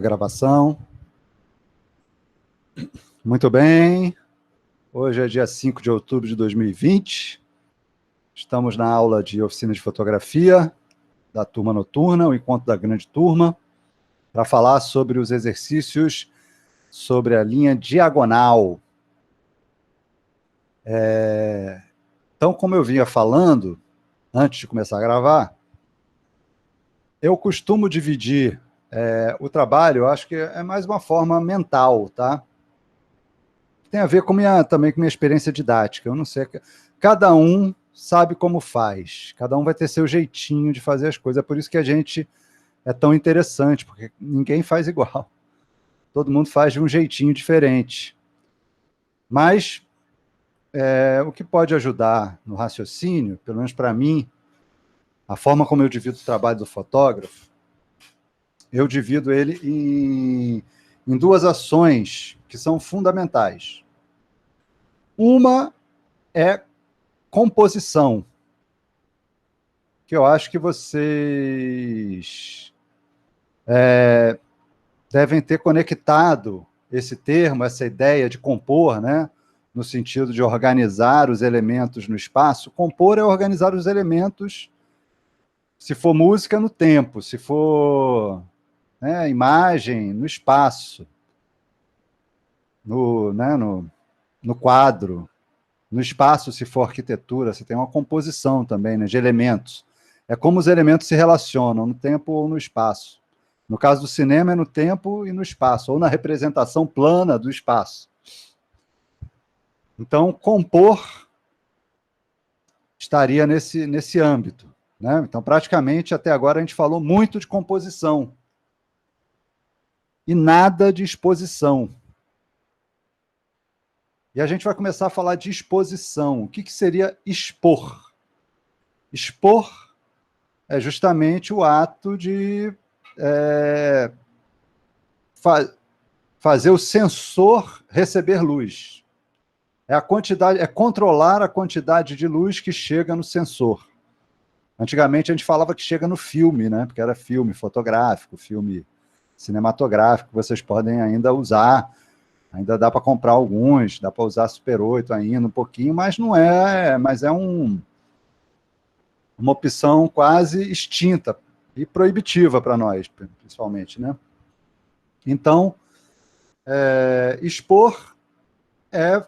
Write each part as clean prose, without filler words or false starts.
Gravação. Muito bem. Hoje é dia 5 de outubro de 2020. Estamos na aula de oficina de fotografia da turma noturna, o encontro da grande turma, para falar sobre os exercícios sobre a linha diagonal. Então, como eu vinha falando, antes de começar a gravar, eu costumo dividir o trabalho, eu acho que é mais uma forma mental, tá? Tem a ver também com minha experiência didática. Eu não sei, cada um sabe como faz, cada um vai ter seu jeitinho de fazer as coisas. É por isso que a gente é tão interessante, porque ninguém faz igual. Todo mundo faz de um jeitinho diferente. Mas o que pode ajudar no raciocínio, pelo menos para mim, a forma como eu divido o trabalho do fotógrafo, eu divido ele em duas ações que são fundamentais. Uma é composição, que eu acho que vocês devem ter conectado esse termo, essa ideia de compor, né? No sentido de organizar os elementos no espaço. Compor é organizar os elementos, se for música, no tempo, se for imagem, no espaço, no quadro, no espaço, se for arquitetura, você tem uma composição também, né, de elementos. É como os elementos se relacionam, no tempo ou no espaço. No caso do cinema, é no tempo e no espaço, ou na representação plana do espaço. Então, compor estaria nesse âmbito, né? Então, praticamente, até agora, a gente falou muito de composição e nada de exposição. E a gente vai começar a falar de exposição. O que seria expor? Expor é justamente o ato de fazer o sensor receber luz. É controlar a quantidade de luz que chega no sensor. Antigamente a gente falava que chega no filme, né? Porque era filme fotográfico, filme cinematográfico, vocês podem ainda usar. Ainda dá para comprar alguns, dá para usar Super 8 ainda um pouquinho, mas não é, mas é uma opção quase extinta e proibitiva para nós, principalmente, né? Então, expor é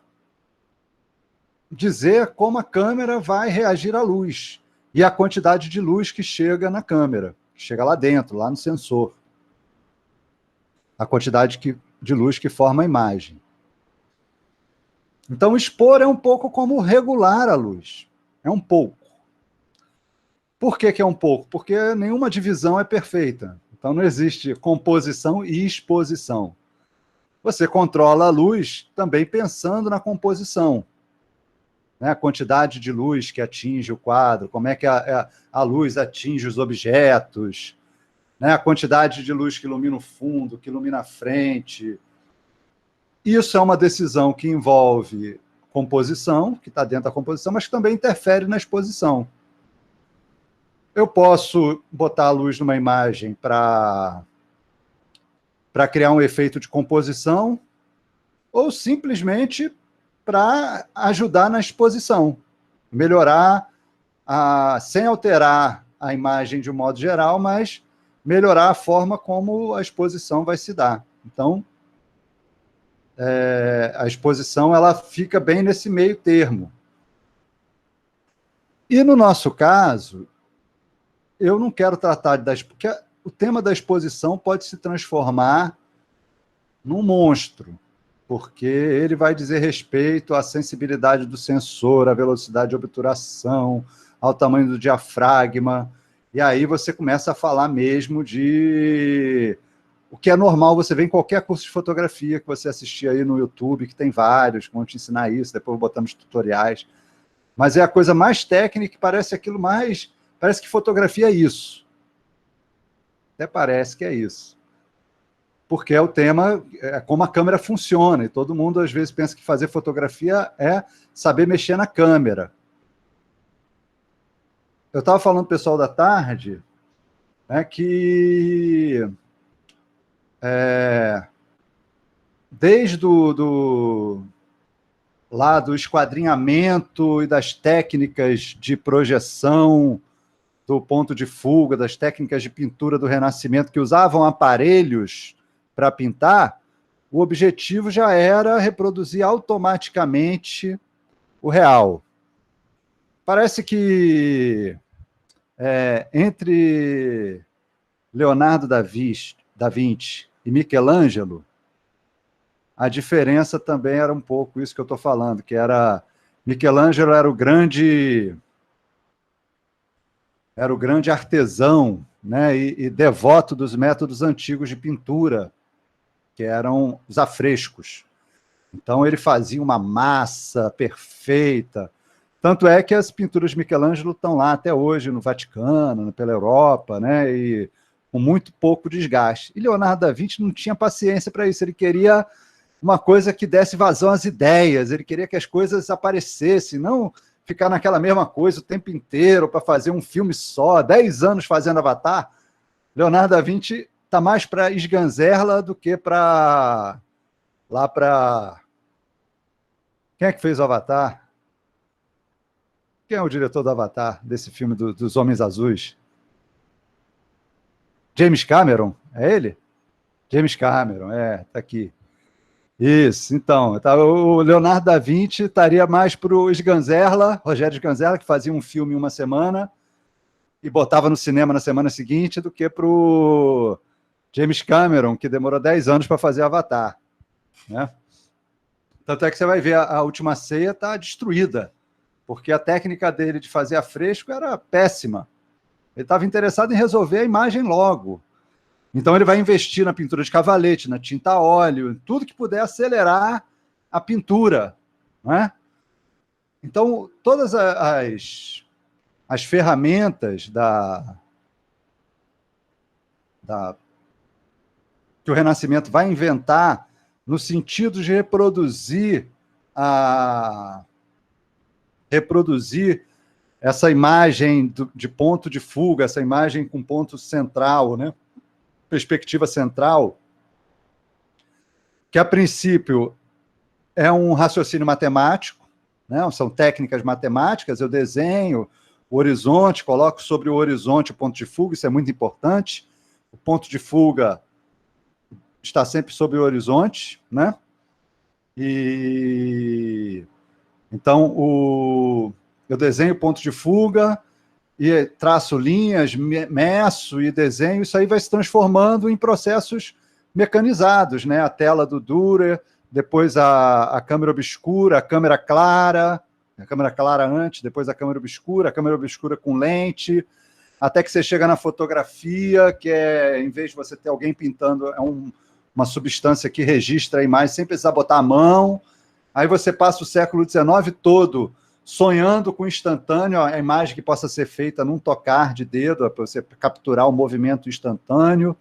dizer como a câmera vai reagir à luz e a quantidade de luz que chega na câmera, que chega lá dentro, lá no sensor. A quantidade de luz que forma a imagem. Então, expor é um pouco como regular a luz. É um pouco. Por que é um pouco? Porque nenhuma divisão é perfeita. Então, não existe composição e exposição. Você controla a luz também pensando na composição. Né? A quantidade de luz que atinge o quadro, como é que a luz atinge os objetos, né? A quantidade de luz que ilumina o fundo, que ilumina a frente. Isso é uma decisão que envolve composição, que está dentro da composição, mas que também interfere na exposição. Eu posso botar a luz numa imagem para criar um efeito de composição ou simplesmente para ajudar na exposição, melhorar, sem alterar a imagem de um modo geral, mas melhorar a forma como a exposição vai se dar. Então, a exposição ela fica bem nesse meio termo. E no nosso caso, eu não quero tratar porque o tema da exposição pode se transformar num monstro, porque ele vai dizer respeito à sensibilidade do sensor, à velocidade de obturação, ao tamanho do diafragma, e aí você começa a falar mesmo de o que é normal, você vê em qualquer curso de fotografia que você assistir aí no YouTube, que tem vários, que vão te ensinar isso, depois botamos tutoriais, mas é a coisa mais técnica, parece aquilo mais... Parece que fotografia é isso. Até parece que é isso. Porque é o tema, é como a câmera funciona, e todo mundo às vezes pensa que fazer fotografia é saber mexer na câmera. Eu estava falando para o pessoal da tarde, né, que desde lá do esquadrinhamento e das técnicas de projeção, do ponto de fuga, das técnicas de pintura do Renascimento, que usavam aparelhos para pintar, o objetivo já era reproduzir automaticamente o real. Parece que entre Leonardo da Vinci e Michelangelo, a diferença também era um pouco isso que eu estou falando, que era Michelangelo era o grande artesão, né, e devoto dos métodos antigos de pintura, que eram os afrescos. Então ele fazia uma massa perfeita. Tanto é que as pinturas de Michelangelo estão lá até hoje no Vaticano, pela Europa, né, e com muito pouco desgaste. E Leonardo da Vinci não tinha paciência para isso, ele queria uma coisa que desse vazão às ideias, ele queria que as coisas aparecessem, não ficar naquela mesma coisa o tempo inteiro para fazer um filme só, 10 anos fazendo Avatar. Leonardo da Vinci está mais para Esganzerla do que para lá para... Quem é que fez o Avatar? Quem é o diretor do Avatar, desse filme dos Homens Azuis? James Cameron, é ele? James Cameron, tá aqui. Isso, então, o Leonardo da Vinci estaria mais para o Sganzerla, Rogério Sganzerla, que fazia um filme em uma semana e botava no cinema na semana seguinte, do que para o James Cameron, que demorou 10 anos para fazer Avatar, né? Tanto é que você vai ver a Última Ceia está destruída, porque a técnica dele de fazer afresco era péssima. Ele estava interessado em resolver a imagem logo. Então ele vai investir na pintura de cavalete, na tinta a óleo, tudo que puder acelerar a pintura, né? Então todas as ferramentas que o Renascimento vai inventar no sentido de reproduzir essa imagem de ponto de fuga, essa imagem com ponto central, né? Perspectiva central, que a princípio é um raciocínio matemático, né? São técnicas matemáticas, eu desenho o horizonte, coloco sobre o horizonte o ponto de fuga, isso é muito importante, o ponto de fuga está sempre sobre o horizonte, né? E então eu desenho o ponto de fuga, e traço linhas, meço e desenho, isso aí vai se transformando em processos mecanizados, né? A tela do Dürer, depois a câmera obscura, a câmera clara antes, depois a câmera obscura com lente, até que você chega na fotografia, que em vez de você ter alguém pintando, uma substância que registra a imagem sem precisar botar a mão. Aí você passa o século XIX todo sonhando com instantâneo, a imagem que possa ser feita num tocar de dedo, para você capturar o movimento instantâneo.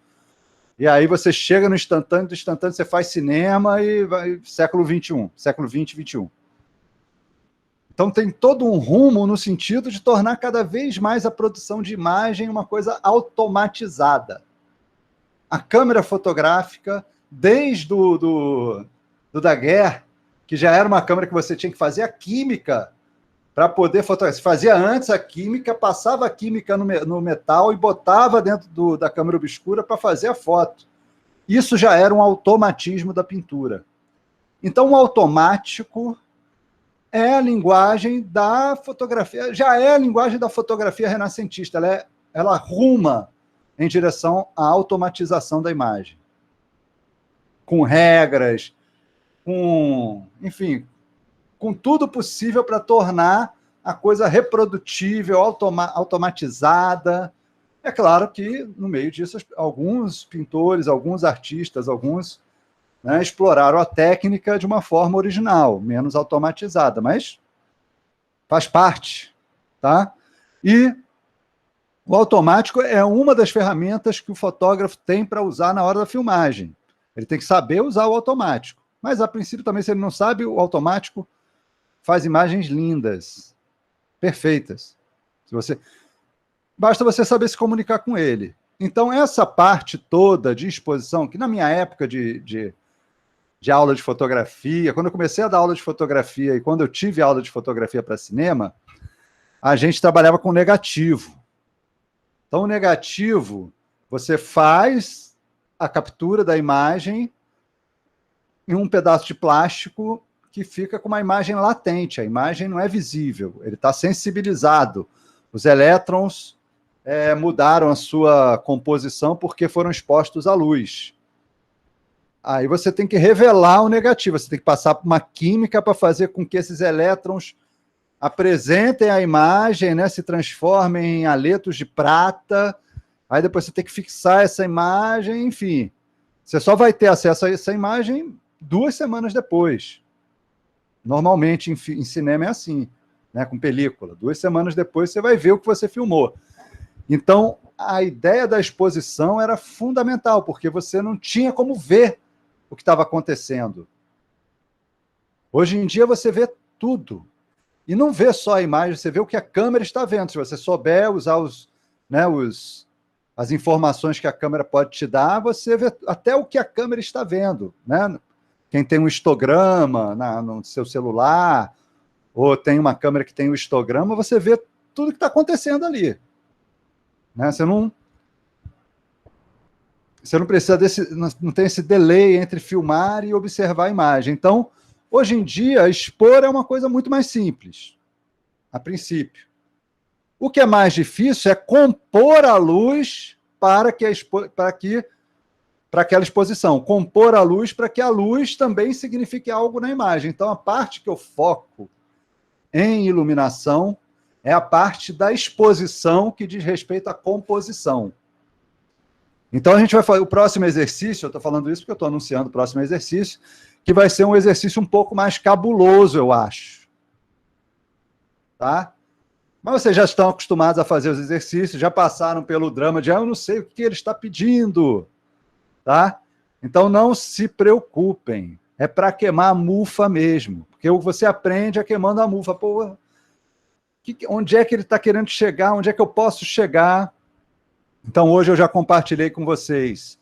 E aí você chega no instantâneo, do instantâneo você faz cinema e vai século XX, XXI. Então tem todo um rumo no sentido de tornar cada vez mais a produção de imagem uma coisa automatizada. A câmera fotográfica, desde o Daguerre, que já era uma câmera que você tinha que fazer a química para poder fotografar. Se fazia antes a química, passava a química no metal e botava dentro da câmera obscura para fazer a foto. Isso já era um automatismo da pintura. Então, o automático é a linguagem da fotografia, já é a linguagem da fotografia renascentista, ela ruma em direção à automatização da imagem. Com regras, enfim, com tudo possível para tornar a coisa reprodutível, automatizada. É claro que, no meio disso, alguns pintores, alguns artistas, alguns, né, exploraram a técnica de uma forma original, menos automatizada, mas faz parte, tá? E o automático é uma das ferramentas que o fotógrafo tem para usar na hora da filmagem. Ele tem que saber usar o automático. Mas, a princípio, também, se ele não sabe, o automático faz imagens lindas, perfeitas. Basta você saber se comunicar com ele. Então, essa parte toda de exposição, que na minha época de aula de fotografia, quando eu comecei a dar aula de fotografia e quando eu tive aula de fotografia para cinema, a gente trabalhava com negativo. Então, o negativo, você faz a captura da imagem em um pedaço de plástico que fica com uma imagem latente. A imagem não é visível, ele está sensibilizado. Os elétrons mudaram a sua composição porque foram expostos à luz. Aí você tem que revelar o negativo, você tem que passar por uma química para fazer com que esses elétrons apresentem a imagem, né, se transformem em haletos de prata, aí depois você tem que fixar essa imagem, enfim. Você só vai ter acesso a essa imagem 2 semanas depois. Normalmente em cinema é assim, né, com película. 2 semanas depois você vai ver o que você filmou. Então, a ideia da exposição era fundamental, porque você não tinha como ver o que estava acontecendo. Hoje em dia você vê tudo. E não vê só a imagem, você vê o que a câmera está vendo. Se você souber usar as informações que a câmera pode te dar, você vê até o que a câmera está vendo, né? Quem tem um histograma no seu celular, ou tem uma câmera que tem um histograma, você vê tudo que está acontecendo ali. Né? Você não precisa não tem esse delay entre filmar e observar a imagem. Então, hoje em dia, expor é uma coisa muito mais simples, a princípio. O que é mais difícil é compor a luz para aquela exposição, compor a luz para que a luz também signifique algo na imagem. Então, a parte que eu foco em iluminação é a parte da exposição que diz respeito à composição. Então, a gente vai fazer o próximo exercício, eu estou falando isso porque eu estou anunciando o próximo exercício, que vai ser um exercício um pouco mais cabuloso, eu acho. Tá? Mas vocês já estão acostumados a fazer os exercícios, já passaram pelo drama de, eu não sei o que ele está pedindo. Tá? Então, não se preocupem. É para queimar a mufa mesmo. Porque você aprende a queimando a mufa. Pô, onde é que ele está querendo chegar? Onde é que eu posso chegar? Então, hoje eu já compartilhei com vocês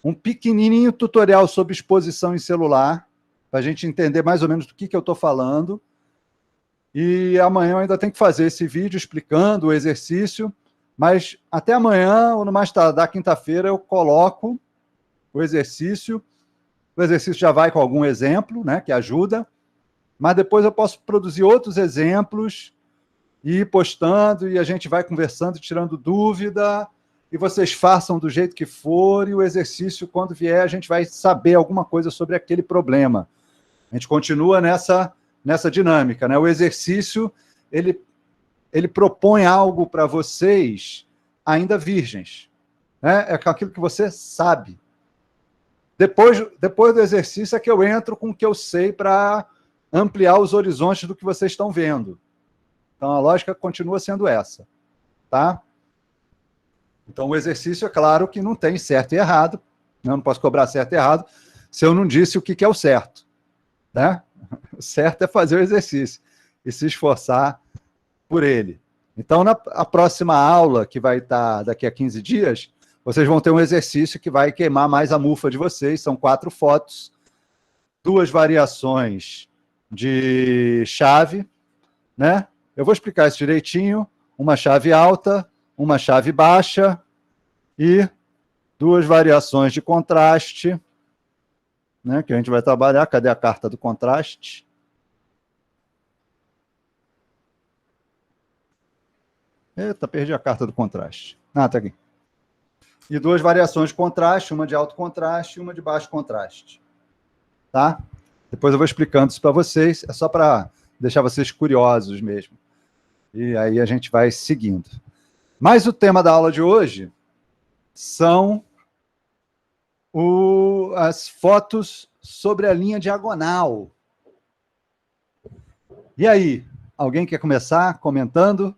um pequenininho tutorial sobre exposição em celular, para a gente entender mais ou menos do que eu estou falando. E amanhã eu ainda tenho que fazer esse vídeo explicando o exercício, mas até amanhã, ou no mais tardar, quinta-feira, eu coloco o exercício. O exercício já vai com algum exemplo, né, que ajuda, mas depois eu posso produzir outros exemplos e ir postando, e a gente vai conversando, tirando dúvida, e vocês façam do jeito que for, e o exercício, quando vier, a gente vai saber alguma coisa sobre aquele problema. A gente continua nessa dinâmica, né? O exercício, ele propõe algo para vocês ainda virgens, né? É aquilo que você sabe. Depois do exercício é que eu entro com o que eu sei para ampliar os horizontes do que vocês estão vendo. Então, a lógica continua sendo essa, tá? Então, o exercício, é claro que não tem certo e errado, né? Eu não posso cobrar certo e errado se eu não disse o que é o certo, né? O certo é fazer o exercício e se esforçar por ele. Então, na próxima aula, que vai estar daqui a 15 dias, vocês vão ter um exercício que vai queimar mais a mufa de vocês. São 4 fotos, 2 variações de chave, né? Eu vou explicar isso direitinho. Uma chave alta, uma chave baixa e 2 variações de contraste, né, que a gente vai trabalhar. Cadê a carta do contraste? Eita, perdi a carta do contraste. Ah, tá aqui. E 2 variações de contraste, uma de alto contraste e uma de baixo contraste. Tá? Depois eu vou explicando isso para vocês, é só para deixar vocês curiosos mesmo. E aí a gente vai seguindo. Mas o tema da aula de hoje são as fotos sobre a linha diagonal. E aí, alguém quer começar comentando?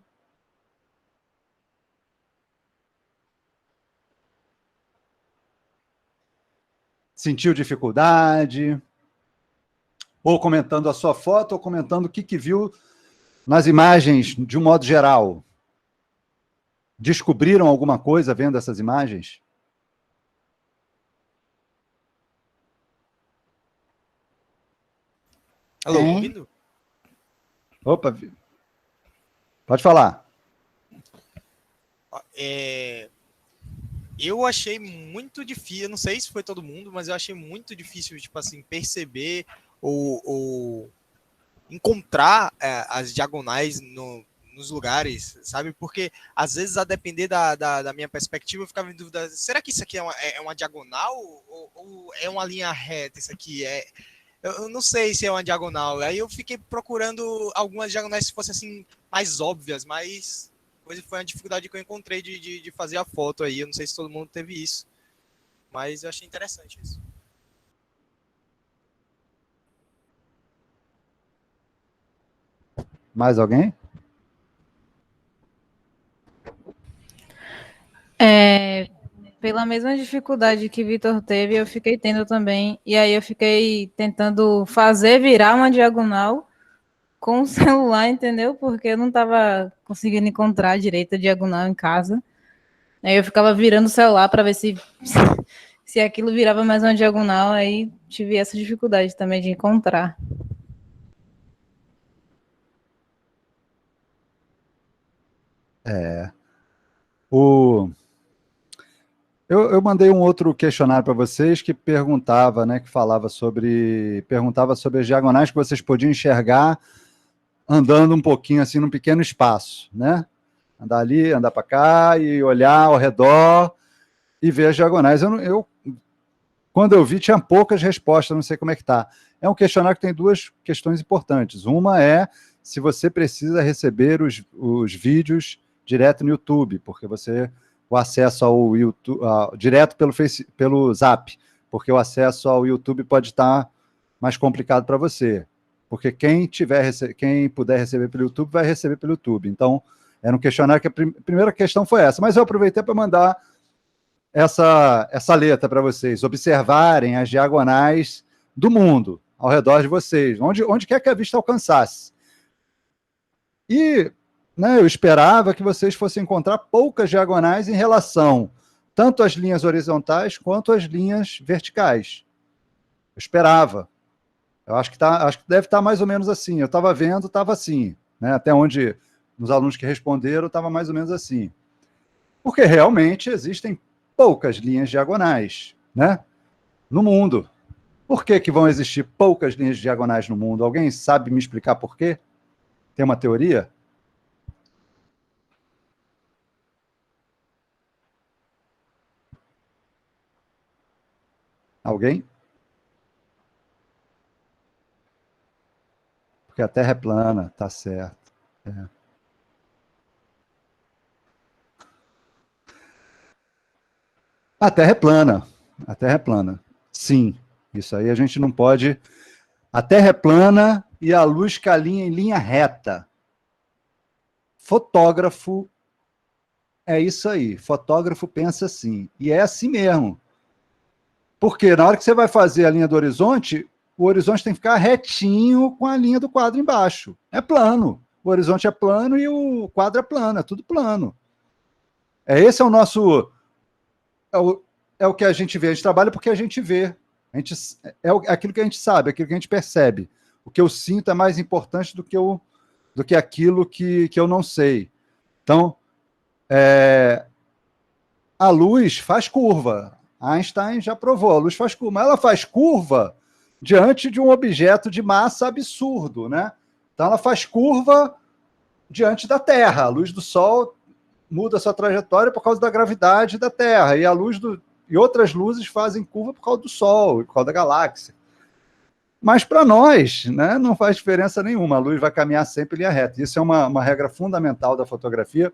Sentiu dificuldade? Ou comentando a sua foto, ou comentando o que viu nas imagens de um modo geral? Descobriram alguma coisa vendo essas imagens? Alô, ouvindo? Opa, pode falar. Eu achei muito difícil, não sei se foi todo mundo, mas eu achei muito difícil, tipo assim, perceber ou encontrar as diagonais nos lugares, sabe? Porque às vezes, a depender da minha perspectiva, eu ficava em dúvida: será que isso aqui é uma diagonal ou é uma linha reta? Isso aqui eu não sei se é uma diagonal. Aí eu fiquei procurando algumas diagonais que fossem assim mais óbvias, mas hoje foi uma dificuldade que eu encontrei de fazer a foto aí. Eu não sei se todo mundo teve isso, mas eu achei interessante isso. Mais alguém? Pela mesma dificuldade que Vitor teve, eu fiquei tendo também. E aí eu fiquei tentando fazer virar uma diagonal com o celular, entendeu? Porque eu não estava conseguindo encontrar direito a diagonal em casa. Aí eu ficava virando o celular para ver se aquilo virava mais uma diagonal. Aí tive essa dificuldade também de encontrar. Eu mandei um outro questionário para vocês que perguntava, né, que perguntava sobre as diagonais que vocês podiam enxergar andando um pouquinho assim num pequeno espaço, né? Andar ali, andar para cá e olhar ao redor e ver as diagonais. Quando eu vi, tinha poucas respostas, não sei como é que tá. É um questionário que tem duas questões importantes. Uma é se você precisa receber os vídeos direto no YouTube, porque o acesso ao YouTube direto pelo Zap, porque o acesso ao YouTube pode estar mais complicado para você. Porque quem puder receber pelo YouTube, vai receber pelo YouTube. Então, era um questionário que a primeira questão foi essa. Mas eu aproveitei para mandar essa letra para vocês, observarem as diagonais do mundo ao redor de vocês, onde quer que a vista alcançasse. E né, eu esperava que vocês fossem encontrar poucas diagonais em relação tanto às linhas horizontais quanto às linhas verticais. Eu esperava. Eu acho que deve estar mais ou menos assim. Eu estava vendo, estava assim. Né? Até onde, nos alunos que responderam, estava mais ou menos assim. Porque realmente existem poucas linhas diagonais, né? No mundo. Por que vão existir poucas linhas diagonais no mundo? Alguém sabe me explicar por quê? Tem uma teoria? Alguém? Porque a Terra é plana, tá certo. É. A Terra é plana. A Terra é plana. Sim. Isso aí a gente não pode. A Terra é plana e a luz caminha em linha reta. Fotógrafo é isso aí. Fotógrafo pensa assim. E é assim mesmo. Porque na hora que você vai fazer a linha do horizonte, o horizonte tem que ficar retinho com a linha do quadro embaixo. É plano. O horizonte é plano e o quadro é plano. É tudo plano. Esse é o nosso. É o que a gente vê. A gente trabalha porque a gente vê. Aquilo que a gente sabe, aquilo que a gente percebe. O que eu sinto é mais importante do que aquilo que eu não sei. Então, a luz faz curva. Einstein já provou, a luz faz curva. Mas ela faz curva diante de um objeto de massa absurdo, né? Então ela faz curva diante da Terra. A luz do Sol muda sua trajetória por causa da gravidade da Terra. E outras luzes fazem curva por causa do Sol, por causa da galáxia. Mas para nós, né, não faz diferença nenhuma. A luz vai caminhar sempre em linha reta. Isso é uma regra fundamental da fotografia,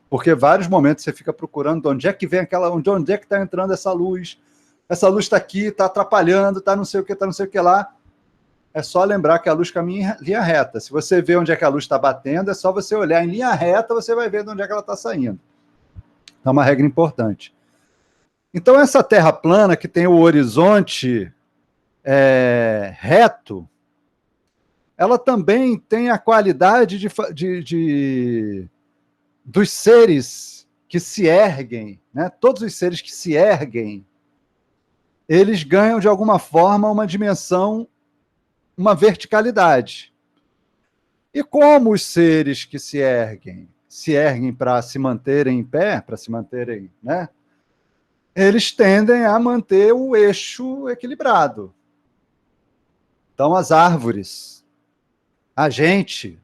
porque vários momentos você fica procurando de onde é que vem onde é que está entrando essa luz está aqui, está atrapalhando, está não sei o que lá. É só lembrar que a luz caminha em linha reta. Se você vê onde é que a luz está batendo, é só você olhar em linha reta, você vai ver de onde é que ela está saindo. É uma regra importante. Então, essa Terra plana, que tem o horizonte reto, ela também tem a qualidade dos seres que se erguem, né? Todos os seres que se erguem, eles ganham, de alguma forma, uma dimensão, uma verticalidade. E como os seres que se erguem para se manterem em pé, para se manterem, né? Eles tendem a manter o eixo equilibrado. Então, as árvores, a gente,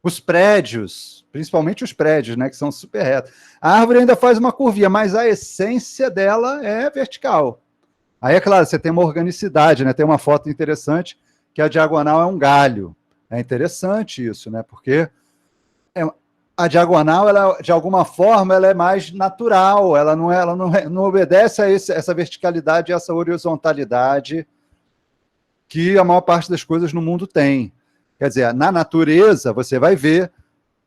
os prédios, principalmente os prédios, né, que são super retos. A árvore ainda faz uma curvinha, mas a essência dela é vertical. Aí, é claro, você tem uma organicidade, né? Tem uma foto interessante que a diagonal é um galho. É interessante isso, né? Porque a diagonal, ela, de alguma forma, ela é mais natural, ela não obedece a essa verticalidade, essa horizontalidade que a maior parte das coisas no mundo tem. Quer dizer, na natureza, você vai ver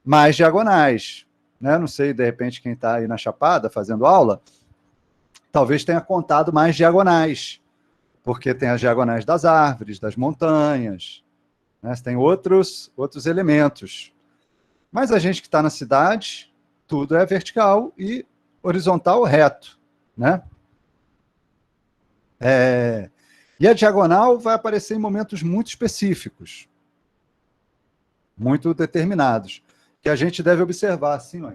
mais diagonais. Né? Não sei, de repente, quem está aí na Chapada fazendo aula, talvez tenha contado mais diagonais, porque tem as diagonais das árvores, das montanhas, né? Tem outros elementos. Mas a gente que está na cidade, tudo é vertical e horizontal reto. Né? E a diagonal vai aparecer em momentos muito específicos, muito determinados, que a gente deve observar, assim, ó.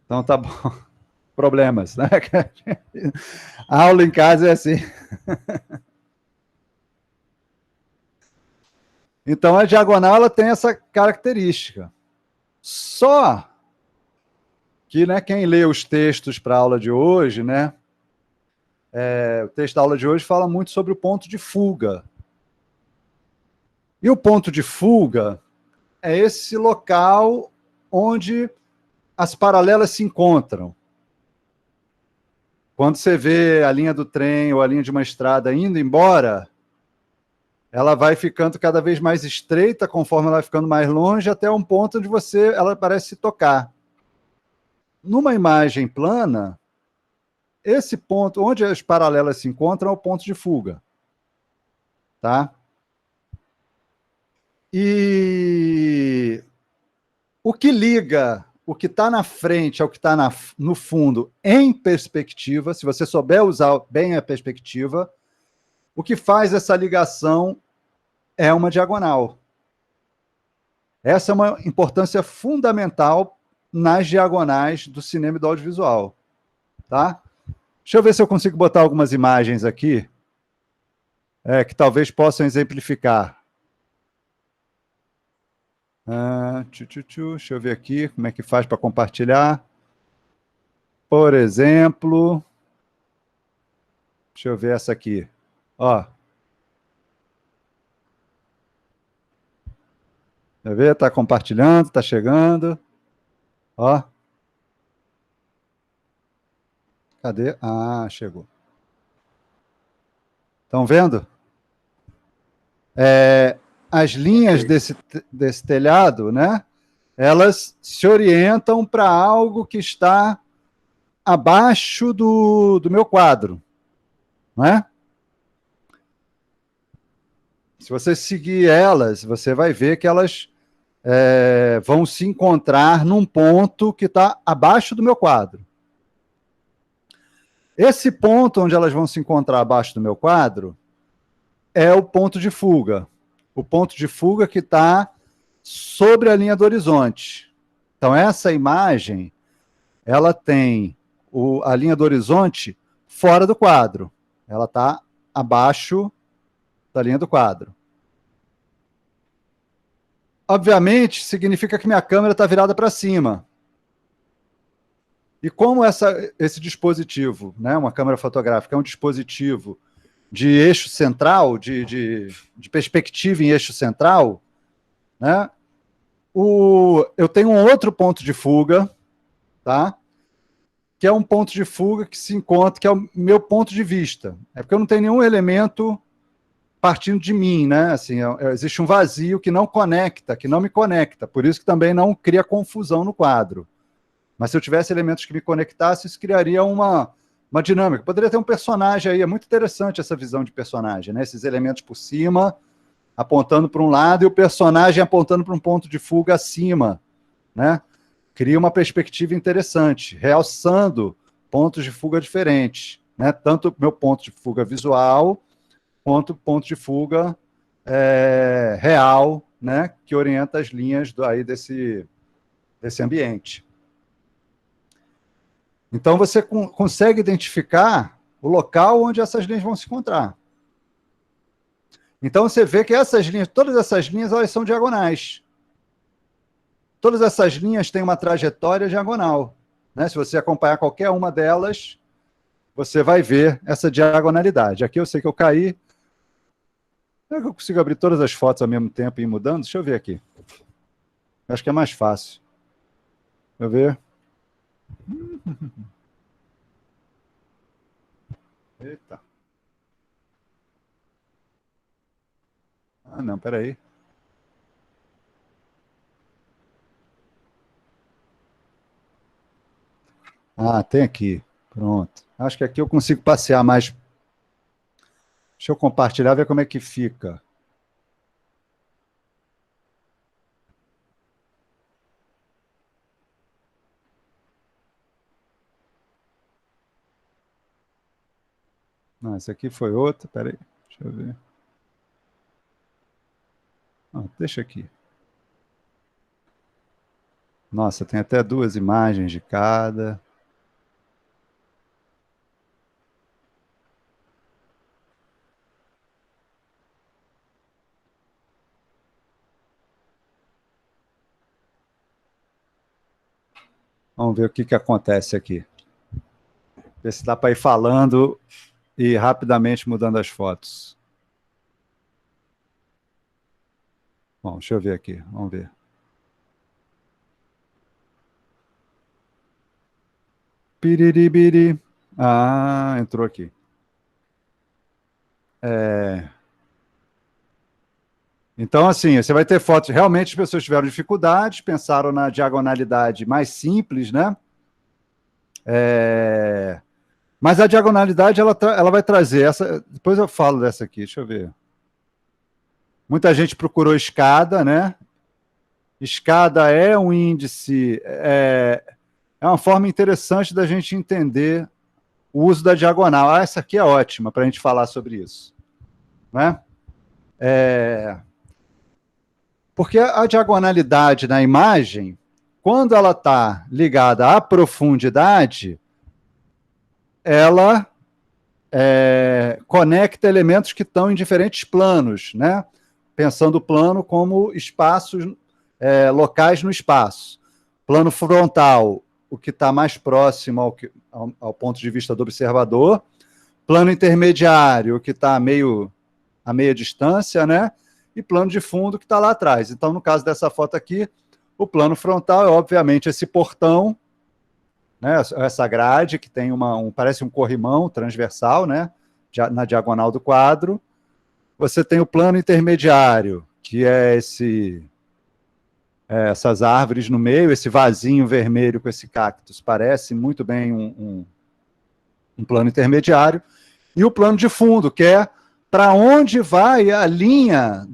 Então tá bom. Problemas, né? A aula em casa é assim. Então a diagonal, ela tem essa característica. Só que, né, quem lê os textos para a aula de hoje, né, o texto da aula de hoje fala muito sobre o ponto de fuga. E o ponto de fuga é esse local onde as paralelas se encontram. Quando você vê a linha do trem ou a linha de uma estrada indo embora, ela vai ficando cada vez mais estreita conforme ela vai ficando mais longe, até um ponto onde ela parece se tocar. Numa imagem plana, esse ponto, onde as paralelas se encontram, é o ponto de fuga. Tá? E o que liga o que está na frente ao que está no fundo em perspectiva, se você souber usar bem a perspectiva, o que faz essa ligação é uma diagonal. Essa é uma importância fundamental nas diagonais do cinema e do audiovisual. Tá? Deixa eu ver se eu consigo botar algumas imagens aqui que talvez possam exemplificar. Deixa eu ver aqui como é que faz para compartilhar. Por exemplo, deixa eu ver essa aqui. Ó. Quer ver? Está compartilhando, está chegando. Ó. Cadê? Ah, chegou. Estão vendo? As linhas desse telhado, né? Elas se orientam para algo que está abaixo do meu quadro. Não é? Se você seguir elas, você vai ver que elas vão se encontrar num ponto que está abaixo do meu quadro. Esse ponto onde elas vão se encontrar abaixo do meu quadro é o ponto de fuga. O ponto de fuga que está sobre a linha do horizonte. Então, essa imagem, ela tem a linha do horizonte fora do quadro. Ela está abaixo da linha do quadro. Obviamente, significa que minha câmera está virada para cima. E como esse dispositivo, né, uma câmera fotográfica, é um dispositivo de eixo central, de perspectiva em eixo central, né, eu tenho um outro ponto de fuga, tá? Que é um ponto de fuga que se encontra, que é o meu ponto de vista. É porque eu não tenho nenhum elemento partindo de mim, né? Assim, existe um vazio que não conecta, que não me conecta, por isso que também não cria confusão no quadro. Mas se eu tivesse elementos que me conectassem, isso criaria uma uma dinâmica. Poderia ter um personagem aí, é muito interessante essa visão de personagem, né? Esses elementos por cima, apontando para um lado, e o personagem apontando para um ponto de fuga acima, né? Cria uma perspectiva interessante, realçando pontos de fuga diferentes, né? Tanto meu ponto de fuga visual, quanto ponto de fuga real, né? Que orienta as linhas aí desse ambiente. Então, você consegue identificar o local onde essas linhas vão se encontrar. Então, você vê que essas linhas, todas essas linhas, elas são diagonais. Todas essas linhas têm uma trajetória diagonal, né? Se você acompanhar qualquer uma delas, você vai ver essa diagonalidade. Aqui eu sei que eu caí. Será que eu consigo abrir todas as fotos ao mesmo tempo e ir mudando? Deixa eu ver aqui. Acho que é mais fácil. Deixa eu ver. Eita. Ah, não, peraí. Ah, tem aqui. Pronto. Acho que aqui eu consigo passear mais. Deixa eu compartilhar, ver como é que fica. Não, esse aqui foi outro. Peraí. Deixa eu ver. Não, deixa aqui. Nossa, tem até 2 imagens de cada. Vamos ver o que acontece aqui. Ver se dá para ir falando e rapidamente mudando as fotos. Bom, deixa eu ver aqui. Vamos ver. Piriribiri. Ah, entrou aqui. Então, assim, você vai ter fotos. Realmente as pessoas tiveram dificuldades, pensaram na diagonalidade mais simples, né? Mas a diagonalidade ela vai trazer essa. Depois eu falo dessa aqui, deixa eu ver. Muita gente procurou escada, né? Escada é um índice, é uma forma interessante da gente entender o uso da diagonal. Ah, essa aqui é ótima para a gente falar sobre isso, né? Porque a diagonalidade na imagem, quando ela está ligada à profundidade, ela conecta elementos que estão em diferentes planos, né? Pensando o plano como espaços locais no espaço. Plano frontal, o que está mais próximo ao ponto de vista do observador. Plano intermediário, o que está a meia distância, né? E plano de fundo, que está lá atrás. Então, no caso dessa foto aqui, o plano frontal é, obviamente, esse portão, né? Essa grade, que tem parece um corrimão transversal, né? Na diagonal do quadro. Você tem o plano intermediário, que é essas árvores no meio, esse vasinho vermelho com esse cactus, parece muito bem um plano intermediário, e o plano de fundo, que é para onde vai a linha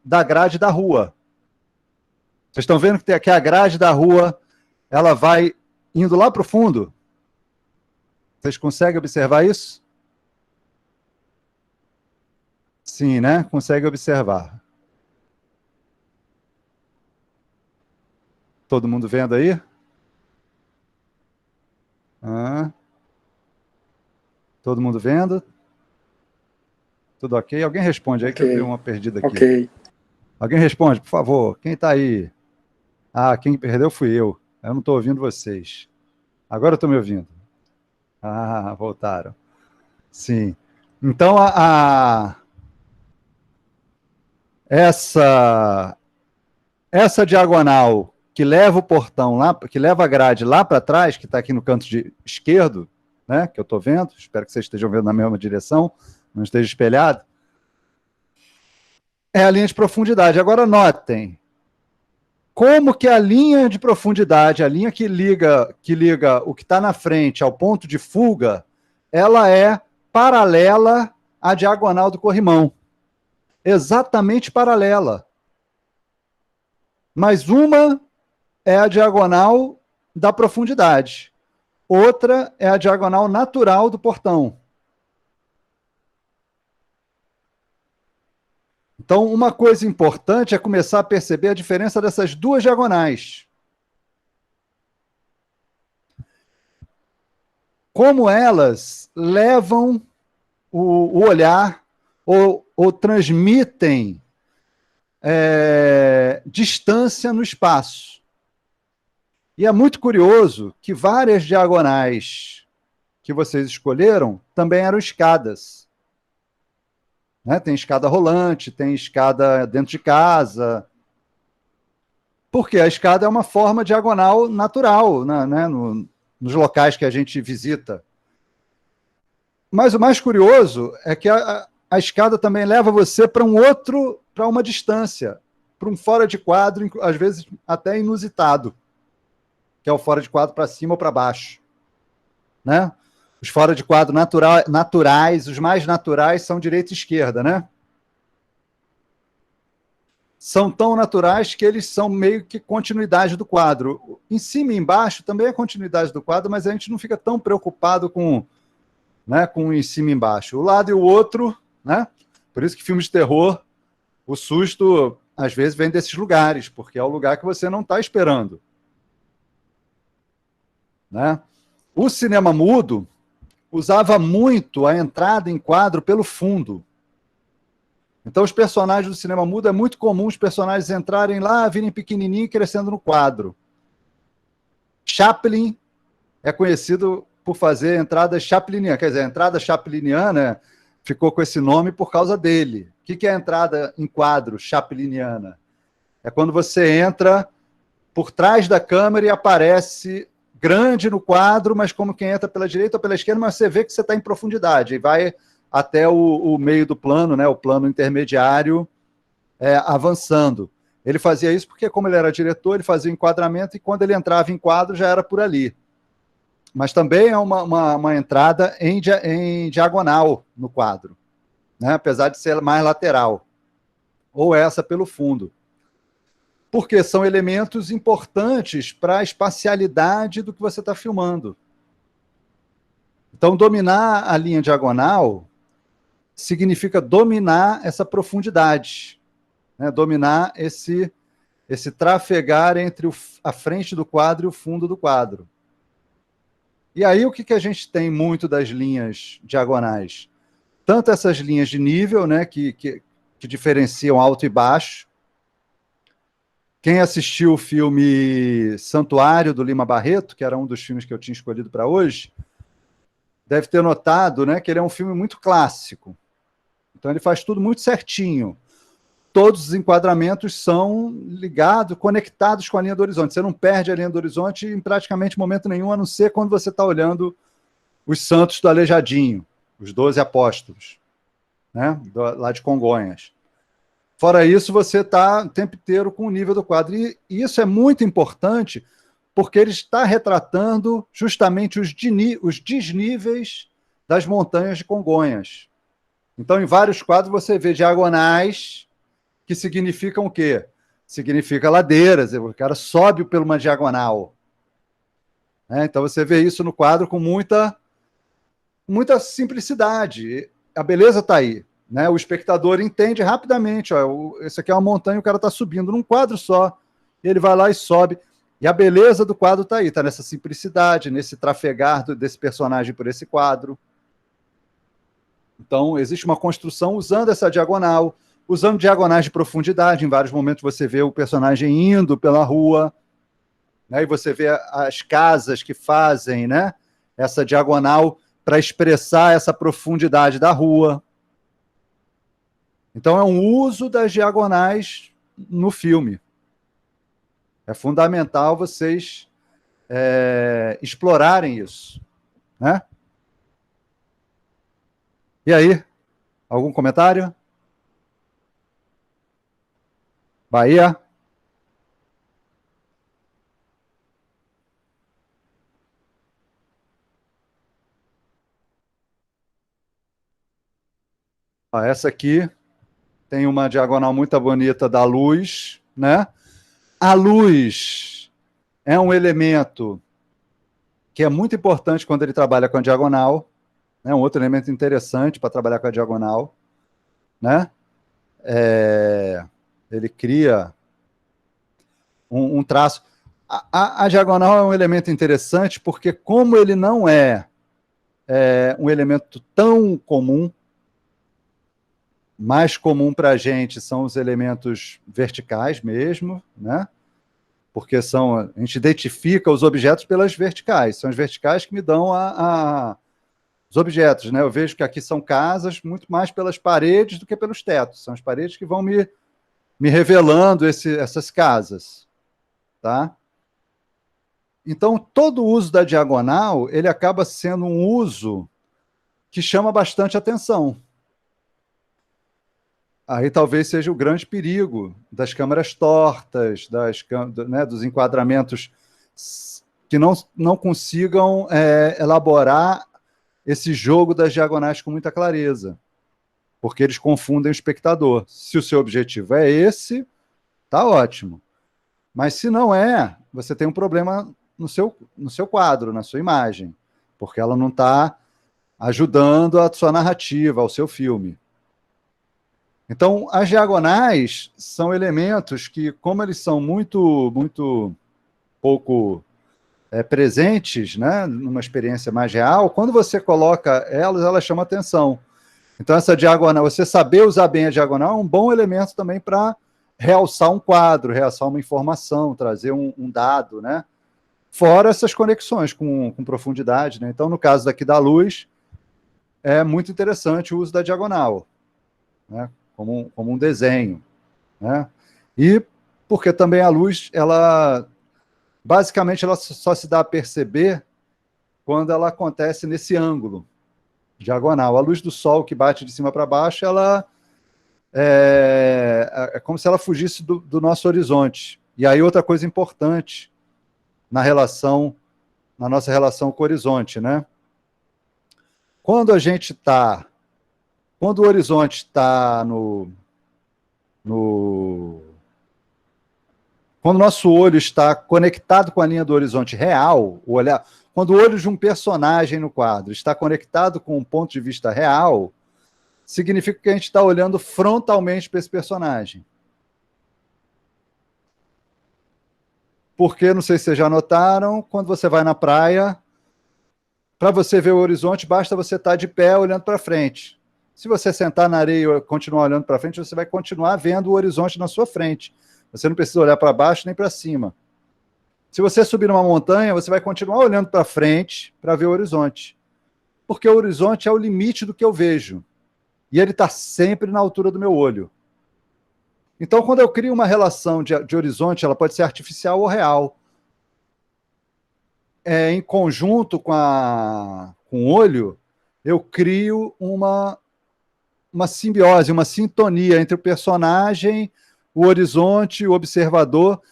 da grade da rua. Vocês estão vendo que a grade da rua ela vai indo lá para o fundo? Vocês conseguem observar isso? Sim, né? Consegue observar. Todo mundo vendo aí? Todo mundo vendo? Tudo ok? Alguém responde aí, que eu dei uma perdida aqui. Ok. Alguém responde, por favor. Quem está aí? Ah, quem perdeu fui eu. Eu não estou ouvindo vocês. Agora eu estou me ouvindo. Ah, voltaram. Sim. Então, essa diagonal que leva o portão lá, que leva a grade lá para trás, que está aqui no canto esquerdo, né, que eu estou vendo, espero que vocês estejam vendo na mesma direção, não esteja espelhado, é a linha de profundidade. Agora notem, como que a linha de profundidade, a linha que liga o que está na frente ao ponto de fuga, ela é paralela à diagonal do corrimão. Exatamente paralela. Mas uma é a diagonal da profundidade. Outra é a diagonal natural do portão. Então, uma coisa importante é começar a perceber a diferença dessas duas diagonais. Como elas levam o olhar ou transmitem distância no espaço. E é muito curioso que várias diagonais que vocês escolheram também eram escadas. Né? Tem escada rolante, tem escada dentro de casa. Porque a escada é uma forma diagonal natural, né? Nos locais que a gente visita. Mas o mais curioso é que a escada também leva você para uma distância, para um fora de quadro, às vezes até inusitado, que é o fora de quadro para cima ou para baixo. Né? Os fora de quadro naturais, os mais naturais são direita e esquerda, né? São tão naturais que eles são meio que continuidade do quadro. Em cima e embaixo também é continuidade do quadro, mas a gente não fica tão preocupado com em cima e embaixo. O lado e o outro, né? Por isso que filmes de terror, o susto, às vezes, vem desses lugares, porque é o lugar que você não está esperando. Né? O cinema mudo usava muito a entrada em quadro pelo fundo. Então, os personagens do cinema mudo, é muito comum os personagens entrarem lá, virem pequenininho e crescendo no quadro. Chaplin é conhecido por fazer entrada chapliniana, quer dizer, a entrada chapliniana ficou com esse nome por causa dele. O que é a entrada em quadro chapliniana? É quando você entra por trás da câmera e aparece grande no quadro, mas como quem entra pela direita ou pela esquerda, mas você vê que você está em profundidade, e vai até o meio do plano, né, o plano intermediário, avançando. Ele fazia isso porque, como ele era diretor, ele fazia o enquadramento, e quando ele entrava em quadro, já era por ali. Mas também é uma entrada em diagonal no quadro, né? Apesar de ser mais lateral, ou essa pelo fundo. Porque são elementos importantes para a espacialidade do que você está filmando. Então, dominar a linha diagonal significa dominar essa profundidade, né? Dominar esse trafegar entre a frente do quadro e o fundo do quadro. E aí, o que a gente tem muito das linhas diagonais? Tanto essas linhas de nível, né, que diferenciam alto e baixo. Quem assistiu o filme Santuário, do Lima Barreto, que era um dos filmes que eu tinha escolhido para hoje, deve ter notado, né, que ele é um filme muito clássico. Então, ele faz tudo muito certinho. Todos os enquadramentos são ligados, conectados com a linha do horizonte. Você não perde a linha do horizonte em praticamente momento nenhum, a não ser quando você está olhando os santos do Aleijadinho, os 12 apóstolos, né? Lá de Congonhas. Fora isso, você está o tempo inteiro com o nível do quadro. E isso é muito importante, porque ele está retratando justamente os desníveis das montanhas de Congonhas. Então, em vários quadros, você vê diagonais que significam o quê? Significa ladeiras, o cara sobe por uma diagonal. Então, você vê isso no quadro com muita simplicidade. A beleza está aí. Né? O espectador entende rapidamente. Esse aqui é uma montanha, o cara está subindo num quadro só. Ele vai lá e sobe. E a beleza do quadro está aí, está nessa simplicidade, nesse trafegar desse personagem por esse quadro. Então, existe uma construção usando essa diagonal, usando diagonais de profundidade. Em vários momentos você vê o personagem indo pela rua, né? E você vê as casas que fazem, né, essa diagonal para expressar essa profundidade da rua. Então, é um uso das diagonais no filme. É fundamental vocês explorarem isso. Né? E aí, algum comentário? Bahia? Ó, essa aqui tem uma diagonal muito bonita da luz, né? A luz é um elemento que é muito importante quando ele trabalha com a diagonal, né? Um outro elemento interessante para trabalhar com a diagonal, né? Ele cria um traço. A diagonal é um elemento interessante porque, como ele não é um elemento tão comum, mais comum para a gente são os elementos verticais mesmo, né? Porque a gente identifica os objetos pelas verticais, são as verticais que me dão os objetos, né? Eu vejo que aqui são casas muito mais pelas paredes do que pelos tetos, são as paredes que vão me revelando essas casas, tá? Então, todo o uso da diagonal, ele acaba sendo um uso que chama bastante atenção. Aí talvez seja o grande perigo das câmeras tortas, né, dos enquadramentos que não consigam elaborar esse jogo das diagonais com muita clareza, porque eles confundem o espectador. Se o seu objetivo é esse, tá ótimo. Mas se não é, você tem um problema no seu quadro, na sua imagem, porque ela não está ajudando a sua narrativa, ao seu filme. Então, as diagonais são elementos que, como eles são muito, muito pouco presentes, né, numa experiência mais real, quando você coloca elas chamam atenção. Então, essa diagonal, você saber usar bem a diagonal é um bom elemento também para realçar um quadro, realçar uma informação, trazer um dado, né? Fora essas conexões com profundidade, né? Então, no caso daqui da luz, é muito interessante o uso da diagonal, né? Como um desenho, né? E porque também a luz, basicamente, ela só se dá a perceber quando ela acontece nesse ângulo diagonal. A luz do sol que bate de cima para baixo, ela é como se ela fugisse do nosso horizonte. E aí outra coisa importante na nossa relação com o horizonte, né? Quando o horizonte está quando o nosso olho está conectado com a linha do horizonte real, quando o olho de um personagem no quadro está conectado com um ponto de vista real, significa que a gente está olhando frontalmente para esse personagem. Porque, não sei se vocês já notaram, quando você vai na praia, para você ver o horizonte, basta você estar de pé olhando para frente. Se você sentar na areia e continuar olhando para frente, você vai continuar vendo o horizonte na sua frente. Você não precisa olhar para baixo nem para cima. Se você subir numa montanha, você vai continuar olhando para frente para ver o horizonte. Porque o horizonte é o limite do que eu vejo. E ele está sempre na altura do meu olho. Então, quando eu crio uma relação de horizonte, ela pode ser artificial ou real. Em conjunto com o olho, eu crio uma simbiose, uma sintonia entre o personagem, o horizonte, o observador.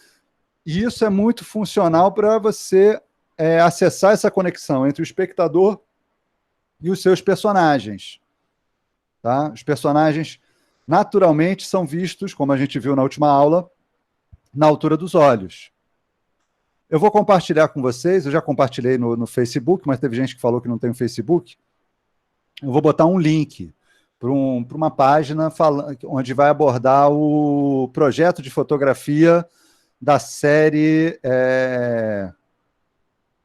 E isso é muito funcional para você acessar essa conexão entre o espectador e os seus personagens. Tá? Os personagens, naturalmente, são vistos, como a gente viu na última aula, na altura dos olhos. Eu vou compartilhar com vocês, eu já compartilhei no Facebook, mas teve gente que falou que não tem o Facebook. Eu vou botar um link para uma página onde vai abordar o projeto de fotografia da série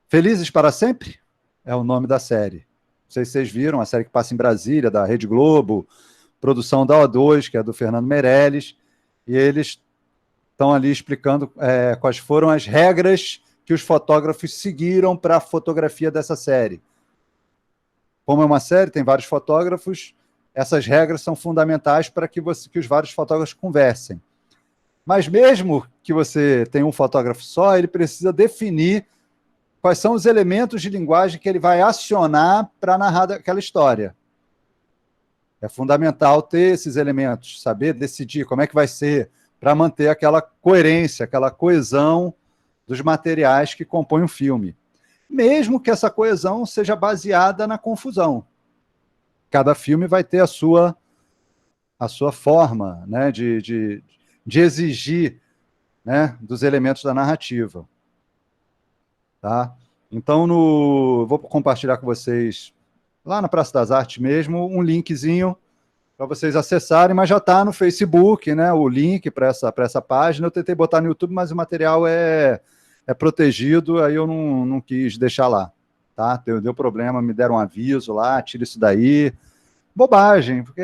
Felizes para Sempre? É o nome da série. Não sei se vocês viram, a série que passa em Brasília, da Rede Globo, produção da O2, que é do Fernando Meirelles, e eles estão ali explicando quais foram as regras que os fotógrafos seguiram para a fotografia dessa série. Como é uma série, tem vários fotógrafos, essas regras são fundamentais para que os vários fotógrafos conversem. Mas mesmo que você tenha um fotógrafo só, ele precisa definir quais são os elementos de linguagem que ele vai acionar para narrar aquela história. É fundamental ter esses elementos, saber decidir como é que vai ser, para manter aquela coerência, aquela coesão dos materiais que compõem o filme. Mesmo que essa coesão seja baseada na confusão. Cada filme vai ter a sua a sua forma, né, de exigir, né, dos elementos da narrativa. Tá? Então, vou compartilhar com vocês, lá na Praça das Artes mesmo, um linkzinho para vocês acessarem, mas já está no Facebook, né, o link para essa página. Eu tentei botar no YouTube, mas o material é protegido, aí eu não quis deixar lá. Tá? Deu problema, me deram um aviso lá, tira isso daí. Bobagem, porque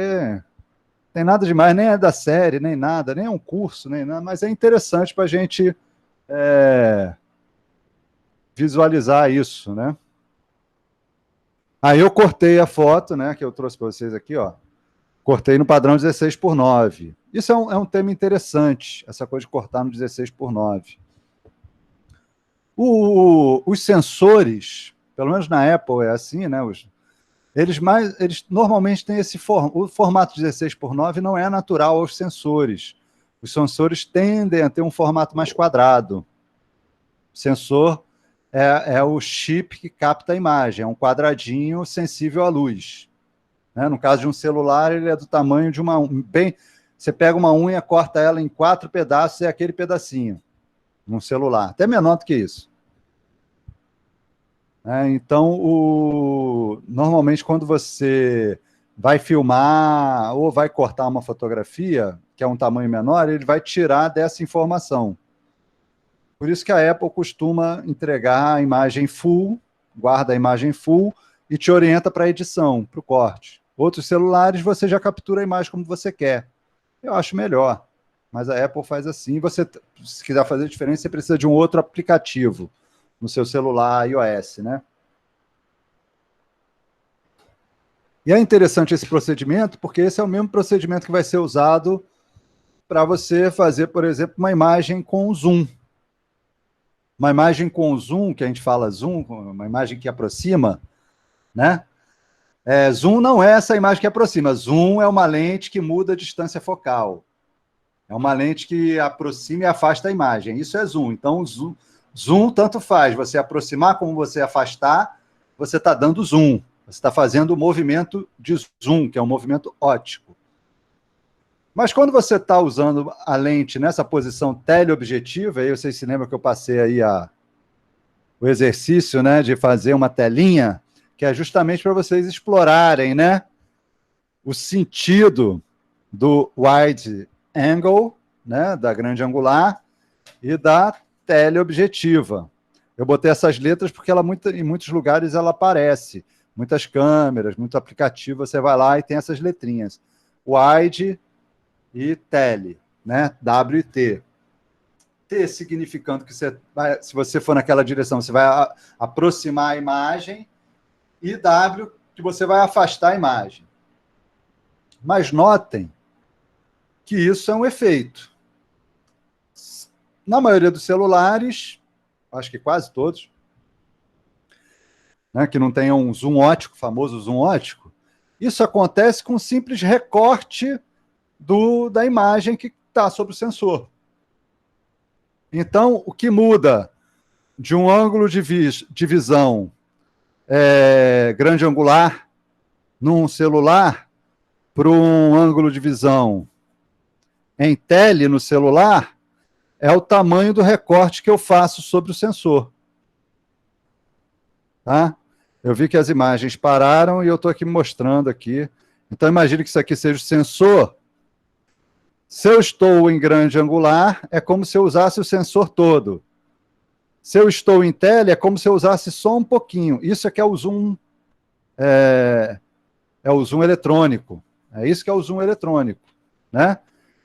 tem nada demais, nem é da série, nem nada, nem é um curso, nem nada, mas é interessante para a gente visualizar isso, né? Aí eu cortei a foto, né, que eu trouxe para vocês aqui, ó. Cortei no padrão 16:9. Isso é um tema interessante, essa coisa de cortar no 16:9. Os sensores, pelo menos na Apple é assim, né? Eles normalmente têm o formato 16:9 não é natural aos sensores. Os sensores tendem a ter um formato mais quadrado. O sensor é o chip que capta a imagem, é um quadradinho sensível à luz. Né? No caso de um celular, ele é do tamanho de uma... Você pega uma unha, corta ela em 4 pedaços, é aquele pedacinho. Num celular, até menor do que isso. Então, normalmente, quando você vai filmar ou vai cortar uma fotografia, que é um tamanho menor, ele vai tirar dessa informação. Por isso que a Apple costuma entregar a imagem full, guarda a imagem full e te orienta para a edição, para o corte. Outros celulares, você já captura a imagem como você quer. Eu acho melhor. Mas a Apple faz assim. Se quiser fazer diferença, você precisa de um outro aplicativo no seu celular iOS, né? E é interessante esse procedimento, porque esse é o mesmo procedimento que vai ser usado para você fazer, por exemplo, uma imagem com zoom. Uma imagem com zoom, que a gente fala zoom, uma imagem que aproxima, né? Zoom não é essa imagem que aproxima. Zoom é uma lente que muda a distância focal. É uma lente que aproxima e afasta a imagem. Isso é zoom. Então, zoom tanto faz. Você aproximar como você afastar, você está dando zoom. Você está fazendo o movimento de zoom, que é um movimento óptico. Mas quando você está usando a lente nessa posição teleobjetiva, aí vocês se lembram que eu passei aí o exercício, né, de fazer uma telinha, que é justamente para vocês explorarem, né, o sentido do wide angle, né, da grande angular, e da teleobjetiva. Eu botei essas letras porque em muitos lugares ela aparece. Muitas câmeras, muito aplicativo, você vai lá e tem essas letrinhas. Wide e tele, né? W e T. T significando que se você for naquela direção, você vai aproximar a imagem, e W que você vai afastar a imagem. Mas notem que isso é um efeito. Na maioria dos celulares, acho que quase todos, né, que não tenham um zoom óptico, famoso zoom óptico, isso acontece com um simples recorte da imagem que está sobre o sensor. Então, o que muda de um ângulo de visão grande angular num celular para um ângulo de visão em tele no celular é o tamanho do recorte que eu faço sobre o sensor. Tá? Eu vi que as imagens pararam e eu estou aqui mostrando aqui. Então, imagine que isso aqui seja o sensor. Se eu estou em grande angular, é como se eu usasse o sensor todo. Se eu estou em tele, é como se eu usasse só um pouquinho. Isso é que é o zoom, é o zoom eletrônico. É isso que é o zoom eletrônico, né?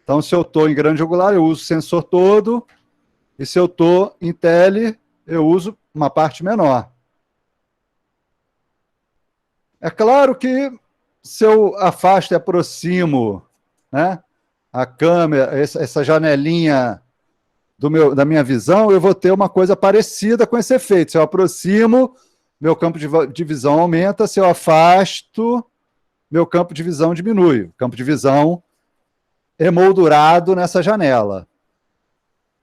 Então, se eu estou em grande angular, eu uso o sensor todo, e se eu estou em tele, eu uso uma parte menor. É claro que se eu afasto e aproximo, né, a câmera, essa janelinha da minha visão, eu vou ter uma coisa parecida com esse efeito. Se eu aproximo, meu campo de visão aumenta. Se eu afasto, meu campo de visão diminui. O campo de visão emoldurado nessa janela.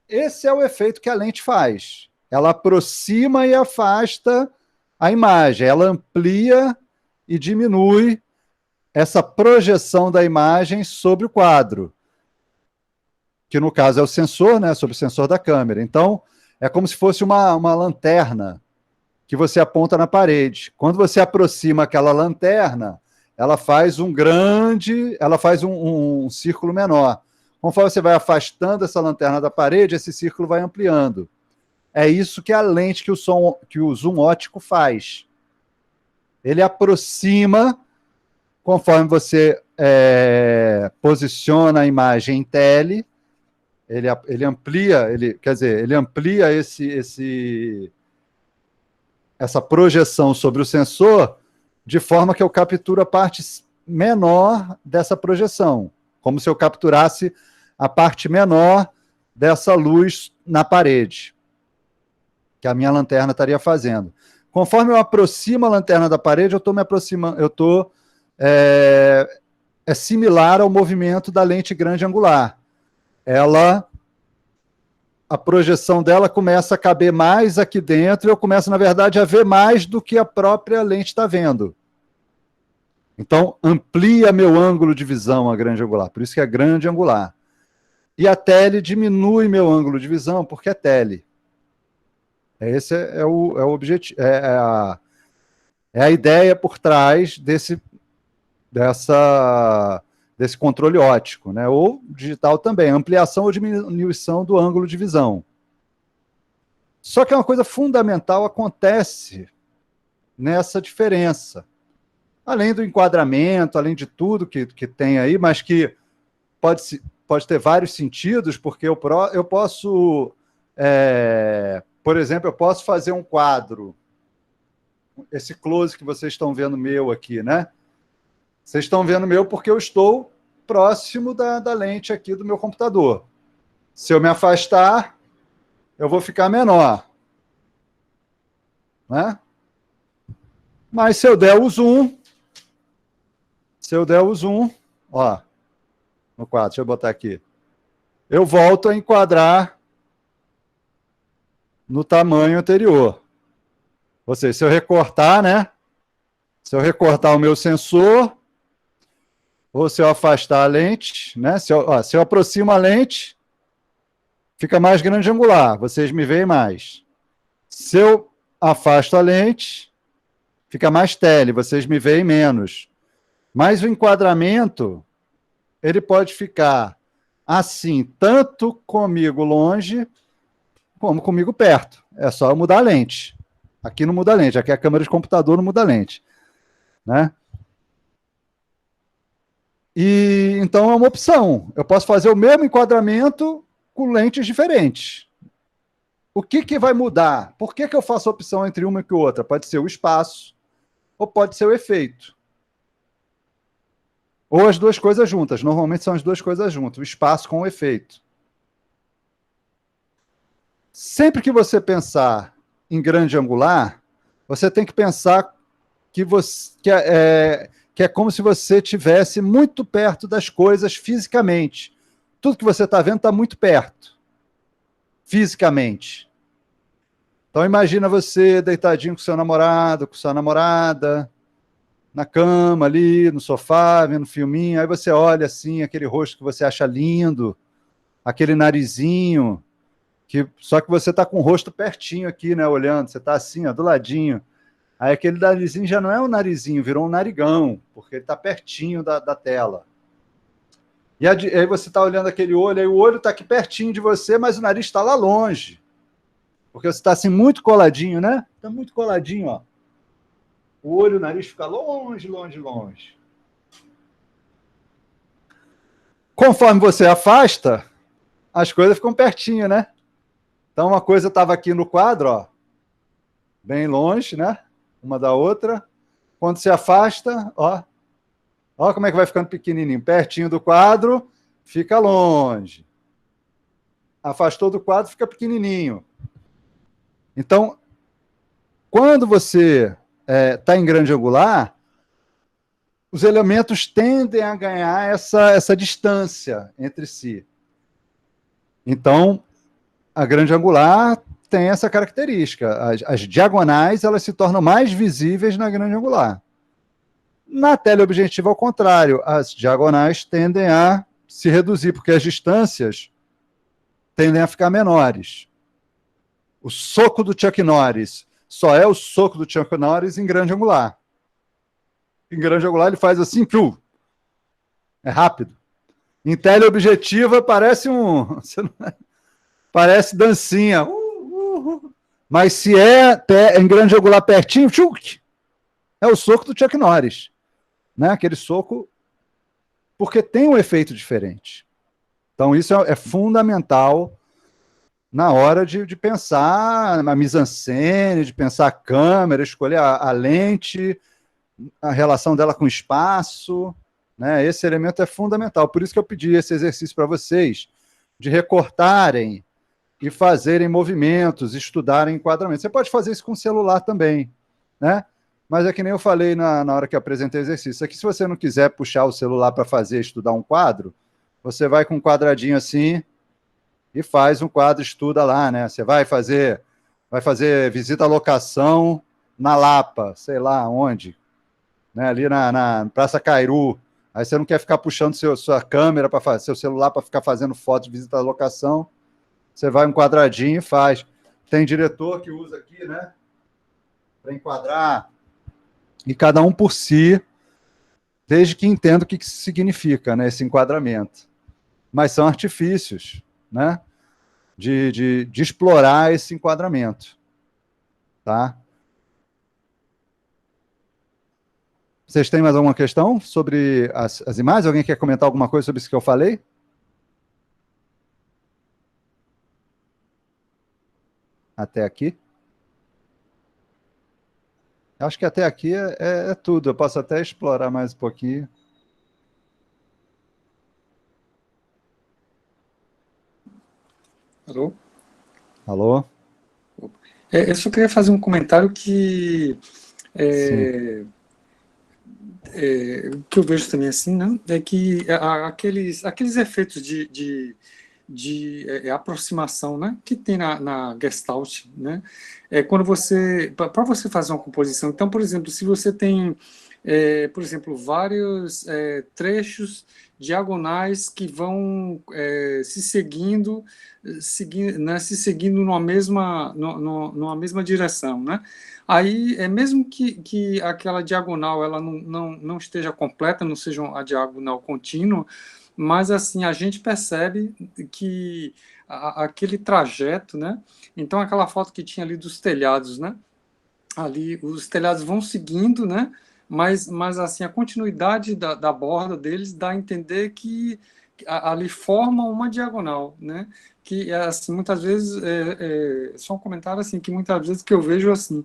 Esse é o efeito que a lente faz. Ela aproxima e afasta a imagem. Ela amplia e diminui essa projeção da imagem sobre o quadro, que no caso é o sensor, né, sobre o sensor da câmera. Então, é como se fosse uma lanterna que você aponta na parede. Quando você aproxima aquela lanterna, ela faz um círculo menor. Conforme você vai afastando essa lanterna da parede, esse círculo vai ampliando. É isso que a lente que o zoom óptico faz. Ele aproxima, conforme você posiciona a imagem em tele, ele amplia essa projeção sobre o sensor de forma que eu capture a parte menor dessa projeção, como se eu capturasse a parte menor dessa luz na parede, que a minha lanterna estaria fazendo. Conforme eu aproximo a lanterna da parede, eu estou me aproximando, é similar ao movimento da lente grande angular. A projeção dela começa a caber mais aqui dentro e eu começo, na verdade, a ver mais do que a própria lente está vendo. Então, amplia meu ângulo de visão a grande angular, por isso que é grande angular. E a tele diminui meu ângulo de visão, porque é tele. Esse é o objetivo, é a ideia por trás desse controle óptico, né? Ou digital também, ampliação ou diminuição do ângulo de visão. Só que uma coisa fundamental acontece nessa diferença. Além do enquadramento, além de tudo que tem aí, mas que pode ter vários sentidos, porque eu posso, por exemplo, eu posso fazer um quadro, esse close que vocês estão vendo meu aqui, né? Vocês estão vendo meu porque eu estou próximo da lente aqui do meu computador. Se eu me afastar, eu vou ficar menor, né? Mas se eu der o zoom, ó, no quadro, deixa eu botar aqui, eu volto a enquadrar no tamanho anterior. Ou seja, se eu recortar, né? Se eu recortar o meu sensor, ou se eu afastar a lente, né? Se eu aproximo a lente, fica mais grande angular, vocês me veem mais. Se eu afasto a lente, fica mais tele, vocês me veem menos. Mas o enquadramento, ele pode ficar assim, tanto comigo longe, como comigo perto. É só eu mudar a lente. Aqui não muda a lente, aqui a câmera de computador não muda a lente, né? E então é uma opção. Eu posso fazer o mesmo enquadramento com lentes diferentes. O que vai mudar? Por que eu faço a opção entre uma e outra? Pode ser o espaço ou pode ser o efeito. Ou as duas coisas juntas. Normalmente são as duas coisas juntas, o espaço com o efeito. Sempre que você pensar em grande angular, você tem que pensar que é como se você estivesse muito perto das coisas fisicamente. Tudo que você está vendo está muito perto, fisicamente. Então, imagina você deitadinho com seu namorado, com sua namorada, na cama ali, no sofá, vendo um filminho, aí você olha assim, aquele rosto que você acha lindo, aquele narizinho, só que você está com o rosto pertinho aqui, né, olhando, você está assim, ó, do ladinho. Aí aquele narizinho já não é um narizinho, virou um narigão, porque ele está pertinho da tela. E aí você está olhando aquele olho, aí o olho está aqui pertinho de você, mas o nariz está lá longe. Porque você está assim muito coladinho, né? Está muito coladinho, ó. O olho e o nariz ficam longe, longe, longe. Conforme você afasta, as coisas ficam pertinho, né? Então uma coisa estava aqui no quadro, ó, bem longe, né? Uma da outra. Quando se afasta, ó como é que vai ficando pequenininho. Pertinho do quadro, fica longe. Afastou do quadro, fica pequenininho. Então, quando você está em grande angular, os elementos tendem a ganhar essa distância entre si. Então, a grande angular tem essa característica. As diagonais elas se tornam mais visíveis na grande angular. Na teleobjetiva, ao contrário, as diagonais tendem a se reduzir, porque as distâncias tendem a ficar menores. O soco do Chuck Norris só é o soco do Chuck Norris em grande angular. Em grande angular ele faz assim, é rápido. Em teleobjetiva parece parece dancinha. Mas se é em grande angular pertinho, é o soco do Chuck Norris. Né? Aquele soco, porque tem um efeito diferente. Então isso é fundamental na hora de pensar a mise-en-scène, de pensar a câmera, escolher a lente, a relação dela com o espaço, né? Esse elemento é fundamental. Por isso que eu pedi esse exercício para vocês, de recortarem e fazerem movimentos, estudarem enquadramento. Você pode fazer isso com o celular também, né? Mas é que nem eu falei na hora que eu apresentei o exercício. Aqui, se você não quiser puxar o celular para estudar um quadro, você vai com um quadradinho assim e faz um quadro, estuda lá, né? Você vai fazer visita à locação na Lapa, sei lá onde, né? Ali na Praça Cairu. Aí você não quer ficar puxando sua câmera, seu celular para ficar fazendo foto de visita à locação. Você vai um quadradinho e faz. Tem diretor que usa aqui, né? Para enquadrar. E cada um por si, desde que entenda o que significa, né, esse enquadramento. Mas são artifícios, né, de explorar esse enquadramento. Tá? Vocês têm mais alguma questão sobre as imagens? Alguém quer comentar alguma coisa sobre isso que eu falei? Até aqui? Acho que até aqui é tudo. Eu posso até explorar mais um pouquinho. Alô? Alô? Eu só queria fazer um comentário que eu vejo também assim, né? É que aqueles efeitos de aproximação, né, que tem na Gestalt, né, quando para você fazer uma composição, então, por exemplo, se você tem, por exemplo, vários trechos diagonais que vão se seguindo numa mesma direção, né, aí, mesmo que aquela diagonal ela não esteja completa, não seja a diagonal contínua, mas assim a gente percebe que aquele trajeto, né? Então aquela foto que tinha ali dos telhados, né? Ali os telhados vão seguindo, né? Mas assim a continuidade da borda deles dá a entender que ali forma uma diagonal, né? Que assim muitas vezes só um comentário assim que muitas vezes que eu vejo assim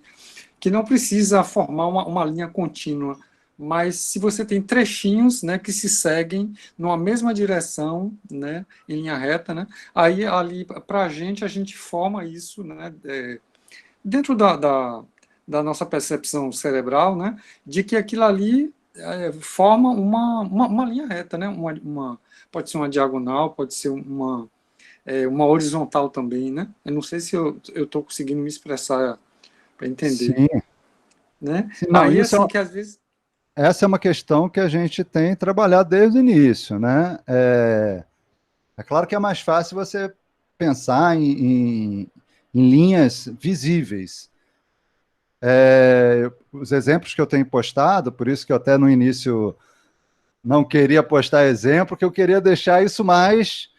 que não precisa formar uma linha contínua. Mas se você tem trechinhos, né, que se seguem numa mesma direção, né, em linha reta, né, aí ali para a gente forma isso, né, dentro da nossa percepção cerebral, né, de que aquilo ali forma uma linha reta, né, pode ser uma diagonal, pode ser uma horizontal também, né. Eu não sei se eu estou conseguindo me expressar para entender. Sim. Né? Sim, não, aí isso assim que às vezes essa é uma questão que a gente tem trabalhado desde o início, né? É claro que é mais fácil você pensar em linhas visíveis. Os exemplos que eu tenho postado, por isso que eu até no início não queria postar exemplo, porque eu queria deixar isso mais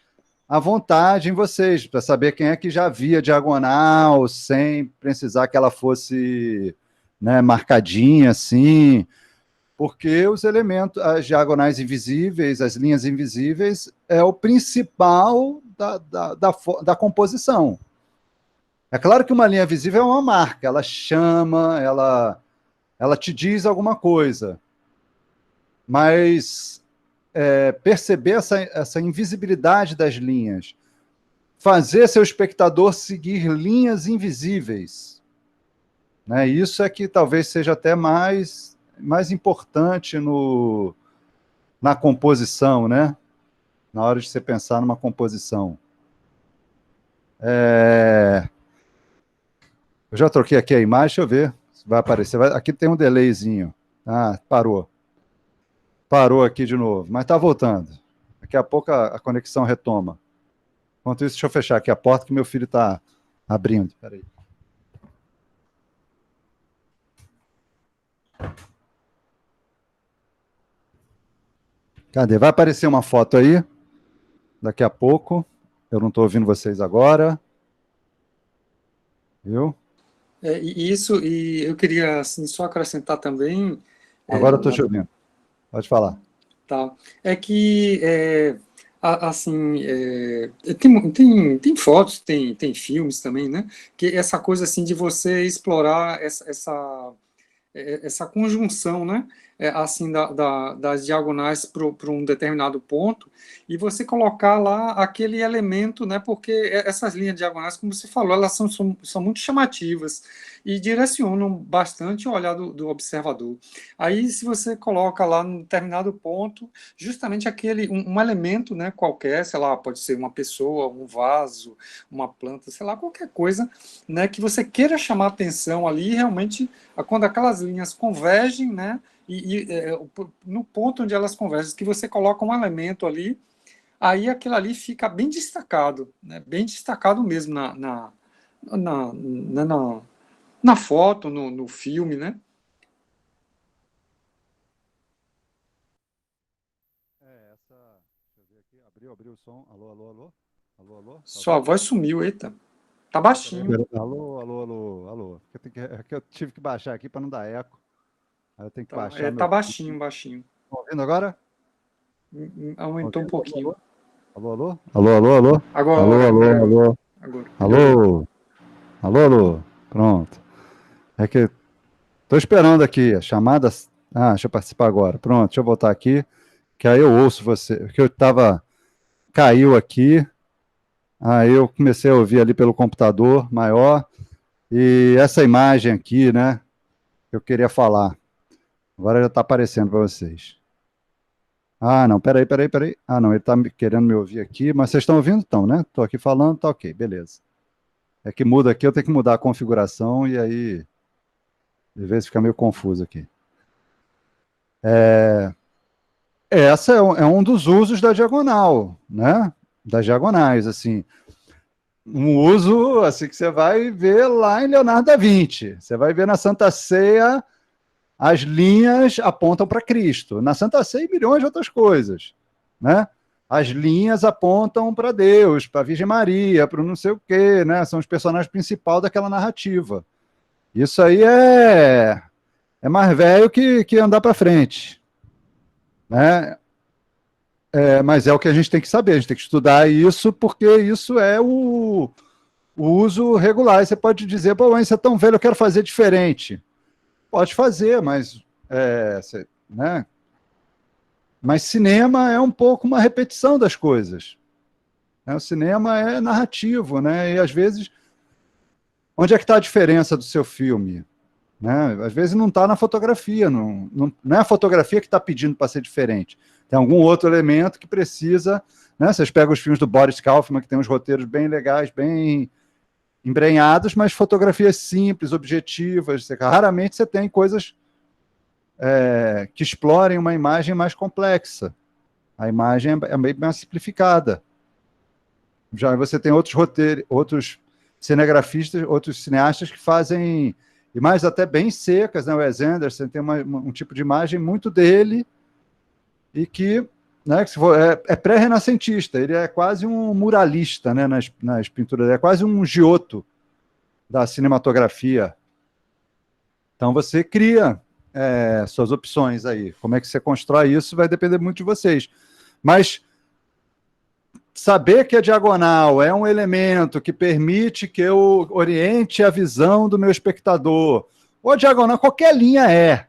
à vontade em vocês, para saber quem é que já via diagonal, sem precisar que ela fosse, né, marcadinha assim, porque os elementos, as diagonais invisíveis, as linhas invisíveis, é o principal da composição. É claro que uma linha visível é uma marca, ela chama, ela te diz alguma coisa, mas perceber essa invisibilidade das linhas, fazer seu espectador seguir linhas invisíveis, né? Isso é que talvez seja até mais importante na composição, né? Na hora de você pensar numa composição. Eu já troquei aqui a imagem, deixa eu ver se vai aparecer. Aqui tem um delayzinho. Ah, parou. Parou aqui de novo, mas está voltando. Daqui a pouco a conexão retoma. Enquanto isso, deixa eu fechar aqui a porta que meu filho está abrindo. Espera aí. Cadê? Vai aparecer uma foto aí, daqui a pouco. Eu não estou ouvindo vocês agora. Viu? E eu queria assim, só acrescentar também. Agora eu estou te ouvindo. Pode falar. Tá. É que, assim, tem fotos, tem filmes também, né? Que essa coisa assim de você explorar essa conjunção, né, assim, das diagonais para um determinado ponto, e você colocar lá aquele elemento, né, porque essas linhas diagonais, como você falou, elas são muito chamativas e direcionam bastante o olhar do observador. Aí, se você coloca lá num determinado ponto, justamente um elemento, né, qualquer, sei lá, pode ser uma pessoa, um vaso, uma planta, sei lá, qualquer coisa, né, que você queira chamar atenção ali, realmente, quando aquelas linhas convergem, né, no ponto onde elas convergem, que você coloca um elemento ali, aí aquilo ali fica bem destacado, né, bem destacado mesmo na foto, no filme, né? Deixa eu ver aqui. Abriu o som. Alô, alô, alô? Alô, alô? Sua voz sumiu, eita. Tá baixinho. Alô, alô, alô, alô. É que eu tive que baixar aqui para não dar eco. Aí eu tenho que baixar Tá baixinho, baixinho. Estão ouvindo agora? Aumentou um pouquinho. Alô, alô? Alô, alô, alô? Agora, alô, alô, alô? Agora. Alô? Alô, alô? Pronto. É que estou esperando aqui a chamada. Deixa eu participar agora. Pronto, deixa eu voltar aqui, que aí eu ouço você. Porque caiu aqui, aí eu comecei a ouvir ali pelo computador maior, e essa imagem aqui, né, eu queria falar. Agora já está aparecendo para vocês. Não, peraí. Não, ele está querendo me ouvir aqui, mas vocês estão ouvindo? Estão, né? Estou aqui falando, tá ok, beleza. É que muda aqui, eu tenho que mudar a configuração, e aí, às vezes fica meio confuso aqui. Essa é um dos usos da diagonal, né? Das diagonais, assim. Um uso, assim, que você vai ver lá em Leonardo da Vinci. Você vai ver na Santa Ceia, as linhas apontam para Cristo. Na Santa Ceia, milhões de outras coisas, né? As linhas apontam para Deus, para a Virgem Maria, para não sei o quê, né? São os personagens principais daquela narrativa. Isso aí é mais velho que andar para frente, né? Mas é o que a gente tem que saber, a gente tem que estudar isso, porque isso é o uso regular. E você pode dizer, pô, você é tão velho, eu quero fazer diferente. Pode fazer, mas, né? Mas cinema é um pouco uma repetição das coisas. O cinema é narrativo, né? E às vezes, onde é que está a diferença do seu filme? Né? Às vezes não está na fotografia, não é a fotografia que está pedindo para ser diferente. Tem algum outro elemento que precisa, né? Vocês pegam os filmes do Boris Kaufman, que tem uns roteiros bem legais, bem embrenhados, mas fotografias simples, objetivas. Raramente você tem coisas que explorem uma imagem mais complexa. A imagem é meio mais simplificada. Já você tem outros roteiros, outros cinegrafistas, outros cineastas que fazem imagens até bem secas, né? O Wes Anderson tem um tipo de imagem muito dele e que, né, é pré-renascentista, ele é quase um muralista, né, nas pinturas, é quase um Giotto da cinematografia. Então você cria suas opções aí. Como é que você constrói isso vai depender muito de vocês. Mas saber que a diagonal é um elemento que permite que eu oriente a visão do meu espectador, ou a diagonal, qualquer linha é,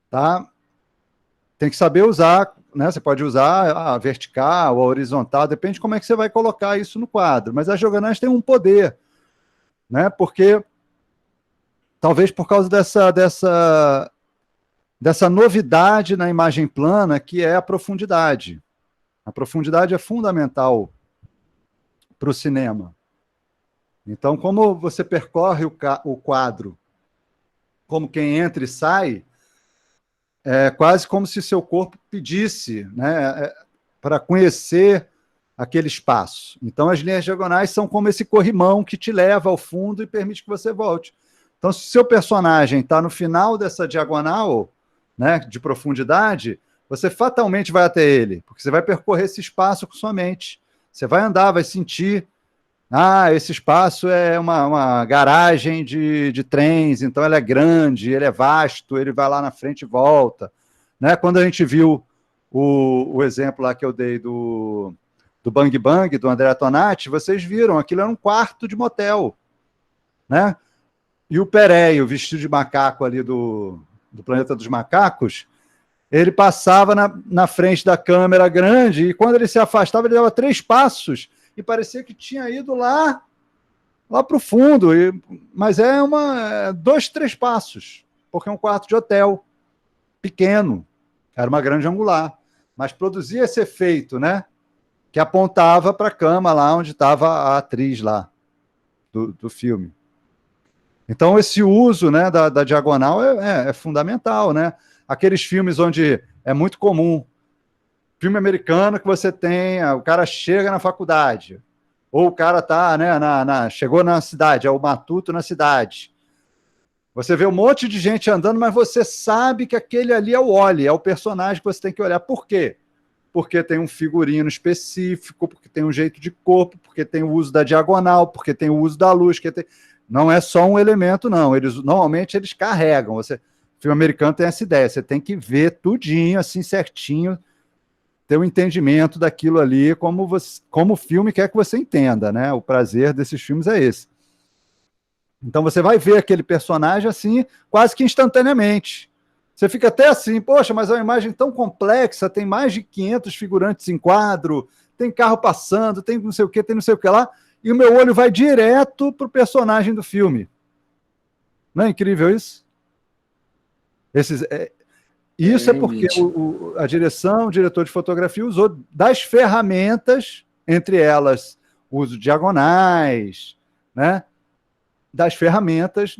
tá? Tem que saber usar, né? Você pode usar a vertical, a horizontal, depende de como é que você vai colocar isso no quadro, mas as diagonais têm um poder, né? Porque talvez por causa dessa novidade na imagem plana, que é a profundidade. A profundidade é fundamental para o cinema. Então, como você percorre o quadro como quem entra e sai, é quase como se seu corpo pedisse, né, para conhecer aquele espaço. Então, as linhas diagonais são como esse corrimão que te leva ao fundo e permite que você volte. Então, se o seu personagem está no final dessa diagonal, né, de profundidade, você fatalmente vai até ele, porque você vai percorrer esse espaço com sua mente. Você vai andar, vai sentir, esse espaço é uma garagem de trens, então ele é grande, ele é vasto, ele vai lá na frente e volta. Né? Quando a gente viu o exemplo lá que eu dei do Bang Bang, do André Tonati, vocês viram, aquilo era um quarto de motel. Né? E o Pereio, vestido de macaco ali do Planeta dos Macacos, ele passava na frente da câmera grande e quando ele se afastava, ele dava 3 passos e parecia que tinha ido lá para o fundo. Mas 2, 3 passos, porque é um quarto de hotel pequeno, era uma grande angular, mas produzia esse efeito, né? Que apontava para a cama lá onde estava a atriz lá do filme. Então, esse uso, né, da diagonal é fundamental, né? Aqueles filmes onde é muito comum, filme americano que você tem, o cara chega na faculdade, ou o cara tá, né, chegou na cidade, é o matuto na cidade. Você vê um monte de gente andando, mas você sabe que aquele ali é o Wally, é o personagem que você tem que olhar. Por quê? Porque tem um figurino específico, porque tem um jeito de corpo, porque tem o uso da diagonal, porque tem o uso da luz, não é só um elemento, não. Normalmente eles carregam. O filme americano tem essa ideia, você tem que ver tudinho, assim, certinho, ter um entendimento daquilo ali, como o filme quer que você entenda, né? O prazer desses filmes é esse. Então você vai ver aquele personagem assim, quase que instantaneamente. Você fica até assim, poxa, mas é uma imagem tão complexa, tem mais de 500 figurantes em quadro, tem carro passando, tem não sei o que, tem não sei o que lá, e o meu olho vai direto para o personagem do filme. Não é incrível isso? Isso é porque a direção, o diretor de fotografia usou das ferramentas, entre elas o uso de diagonais, né? Das ferramentas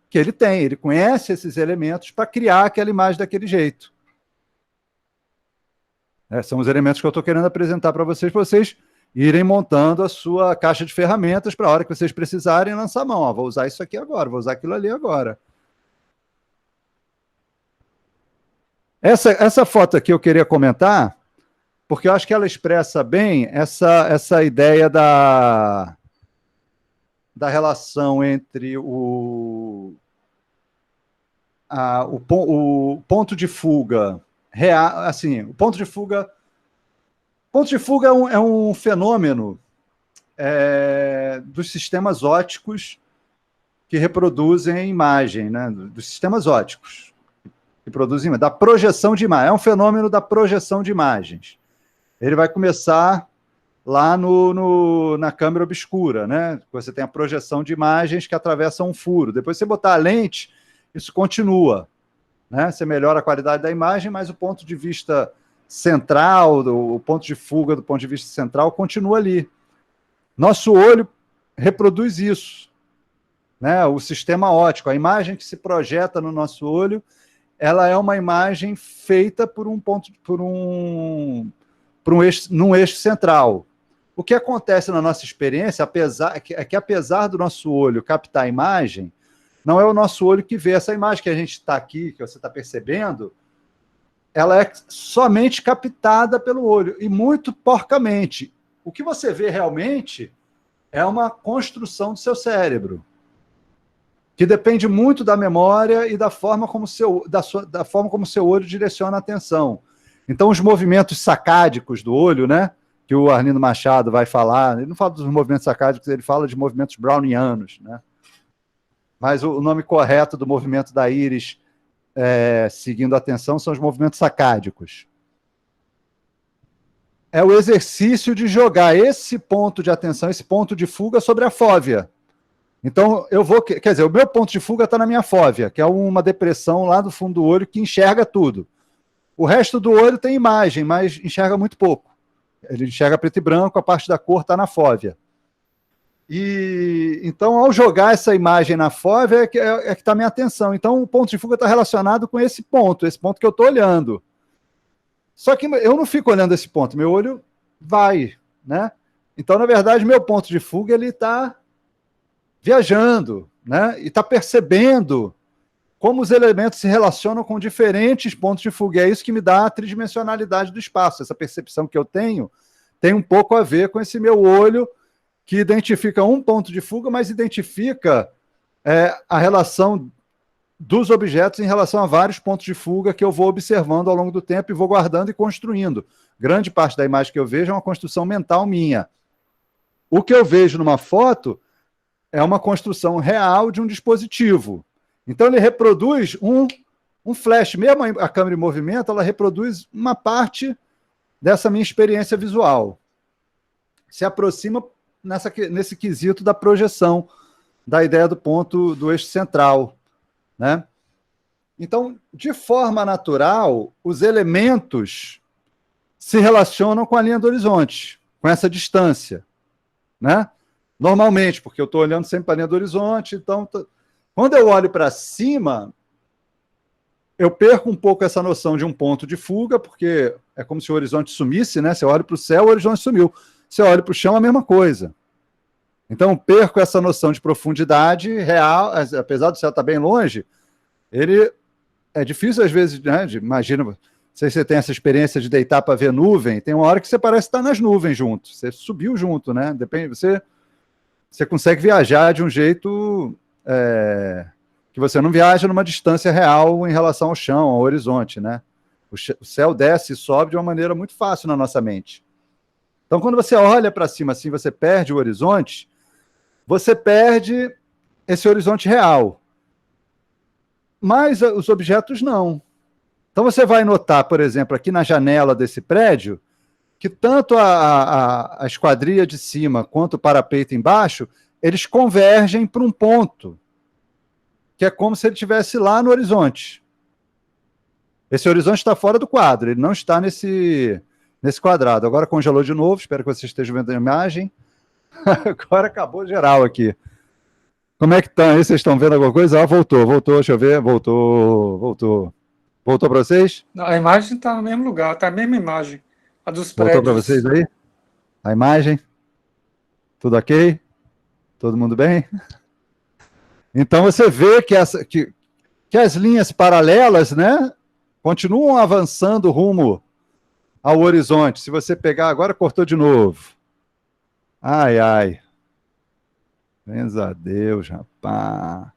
que ele tem. Ele conhece esses elementos para criar aquela imagem daquele jeito. São os elementos que eu estou querendo apresentar para vocês irem montando a sua caixa de ferramentas para a hora que vocês precisarem lançar a mão. Vou usar isso aqui agora, vou usar aquilo ali agora. Essa foto aqui eu queria comentar, porque eu acho que ela expressa bem essa ideia da relação entre o ponto de fuga real, assim, o ponto de fuga é um fenômeno dos sistemas ópticos que reproduzem a imagem, né? Dos sistemas ópticos que produzem, da projeção de imagem. É um fenômeno da projeção de imagens. Ele vai começar lá na câmera obscura, né? Você tem a projeção de imagens que atravessam um furo. Depois você botar a lente, isso continua, né? Você melhora a qualidade da imagem, mas o ponto de vista central, o ponto de fuga do ponto de vista central continua ali. Nosso olho reproduz isso, né? O sistema óptico, a imagem que se projeta no nosso olho, ela é uma imagem feita num eixo central. O que acontece na nossa experiência, apesar do nosso olho captar a imagem, não é o nosso olho que vê essa imagem que a gente está aqui, que você está percebendo, ela é somente captada pelo olho, e muito porcamente. O que você vê realmente é uma construção do seu cérebro, que depende muito da memória e da forma como seu olho direciona a atenção. Então, os movimentos sacádicos do olho, né, que o Arlindo Machado vai falar, ele não fala dos movimentos sacádicos, ele fala de movimentos brownianos, né? Mas o nome correto do movimento da íris seguindo a atenção são os movimentos sacádicos. É o exercício de jogar esse ponto de atenção, esse ponto de fuga sobre a fóvea. Então, o meu ponto de fuga está na minha fóvea, que é uma depressão lá do fundo do olho que enxerga tudo. O resto do olho tem imagem, mas enxerga muito pouco. Ele enxerga preto e branco, a parte da cor está na fóvea. E Então, ao jogar essa imagem na FOV, é que está a minha atenção. Então, o ponto de fuga está relacionado com esse ponto que eu estou olhando. Só que eu não fico olhando esse ponto, meu olho vai, né? Então, na verdade, meu ponto de fuga ele está viajando, né? E está percebendo como os elementos se relacionam com diferentes pontos de fuga. É isso que me dá a tridimensionalidade do espaço. Essa percepção que eu tenho tem um pouco a ver com esse meu olho que identifica um ponto de fuga, mas identifica a relação dos objetos em relação a vários pontos de fuga que eu vou observando ao longo do tempo e vou guardando e construindo. Grande parte da imagem que eu vejo é uma construção mental minha. O que eu vejo numa foto é uma construção real de um dispositivo. Então, ele reproduz um flash. Mesmo a câmera em movimento, ela reproduz uma parte dessa minha experiência visual. Se aproxima nesse quesito da projeção, da ideia do ponto do eixo central, né? Então, de forma natural, os elementos se relacionam com a linha do horizonte, com essa distância, né? Normalmente, porque eu estou olhando sempre para a linha do horizonte, então, quando eu olho para cima, eu perco um pouco essa noção de um ponto de fuga, porque é como se o horizonte sumisse, né? Se eu olho para o céu, o horizonte sumiu. Se eu olho para o chão, a mesma coisa. Então, perco essa noção de profundidade real, apesar do céu estar bem longe, ele é difícil às vezes, né? Imagina, não sei se você tem essa experiência de deitar para ver nuvem, tem uma hora que você parece estar nas nuvens junto, você subiu junto, né? Depende, você consegue viajar de um jeito que você não viaja numa distância real em relação ao chão, ao horizonte, né? O céu desce e sobe de uma maneira muito fácil na nossa mente. Então, quando você olha para cima assim, você perde o horizonte, você perde esse horizonte real. Mas os objetos não. Então, você vai notar, por exemplo, aqui na janela desse prédio, que tanto a esquadria de cima quanto o parapeito embaixo, eles convergem para um ponto, que é como se ele estivesse lá no horizonte. Esse horizonte está fora do quadro, ele não está nesse quadrado. Agora congelou de novo, espero que vocês estejam vendo a imagem. Agora acabou geral aqui. Como é que tá? Aí vocês estão vendo alguma coisa? Voltou, deixa eu ver, voltou. Voltou para vocês? Não, a imagem está no mesmo lugar, está a mesma imagem, a dos prédios. Voltou para vocês aí? A imagem? Tudo ok? Todo mundo bem? Então você vê que as linhas paralelas, né, continuam avançando rumo ao horizonte. Se você pegar agora, cortou de novo. Ai. Graças a Deus, rapaz.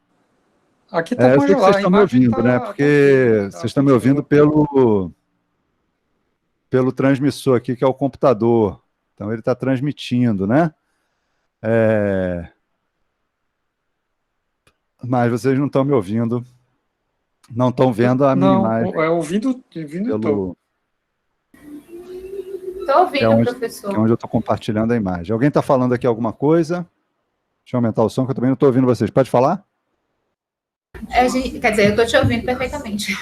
Aqui está congelado. Vocês estão me ouvindo, né? Porque vocês estão me ouvindo pelo transmissor aqui, que é o computador. Então, ele está transmitindo, né? Mas vocês não estão me ouvindo. Não estão vendo a minha imagem. Ouvindo pelo... Estou ouvindo, professor. É onde eu estou compartilhando a imagem. Alguém está falando aqui alguma coisa? Deixa eu aumentar o som, que eu também não estou ouvindo vocês. Pode falar? Quer dizer, eu estou te ouvindo perfeitamente.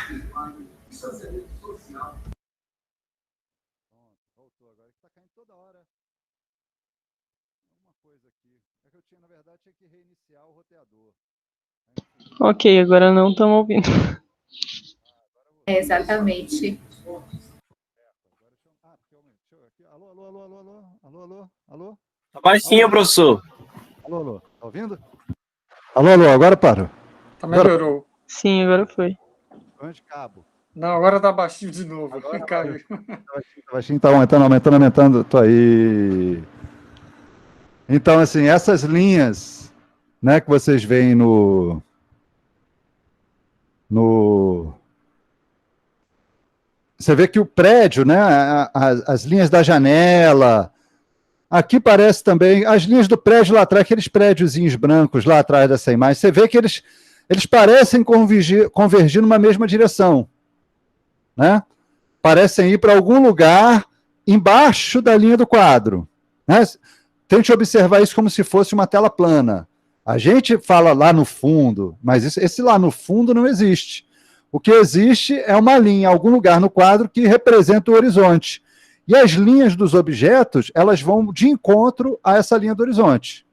Voltou agora, que está caindo toda hora. Alguma coisa aqui. É que eu tinha, na verdade, que reiniciar o roteador. Ok, agora não estamos ouvindo. Exatamente. Alô? Tá baixinho, professor. Alô, tá ouvindo? Alô, agora parou. Tá, melhorou. Sim, agora foi. De cabo. Não, agora tá baixinho de novo. Agora caiu. Tá baixinho, tá aumentando. Tô aí. Então, assim, essas linhas, né, que vocês veem Você vê que o prédio, né, as linhas da janela, aqui parece também, as linhas do prédio lá atrás, aqueles prédiozinhos brancos lá atrás dessa imagem, você vê que eles parecem convergir numa mesma direção, né? Parecem ir para algum lugar embaixo da linha do quadro, né? Tente observar isso como se fosse uma tela plana. A gente fala lá no fundo, mas esse lá no fundo não existe. O que existe é uma linha, algum lugar no quadro que representa o horizonte. E as linhas dos objetos, elas vão de encontro a essa linha do horizonte.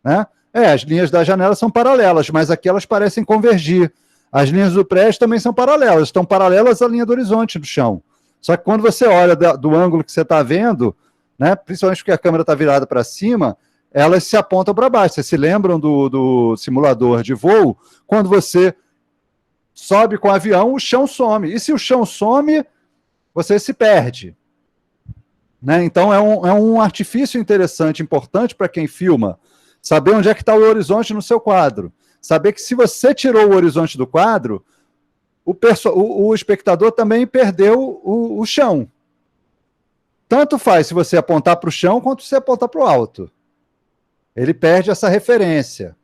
né? As linhas da janela são paralelas, mas aqui elas parecem convergir. As linhas do prédio também são paralelas, estão paralelas à linha do horizonte do chão. Só que quando você olha do ângulo que você está vendo, né, principalmente porque a câmera está virada para cima, elas se apontam para baixo. Vocês se lembram do simulador de voo? Quando você sobe com o avião, o chão some. E se o chão some, você se perde. Né? Então é um artifício interessante, importante para quem filma, saber onde é que está o horizonte no seu quadro. Saber que se você tirou o horizonte do quadro, o espectador também perdeu o chão. Tanto faz se você apontar para o chão, quanto se você apontar para o alto. Ele perde essa referência.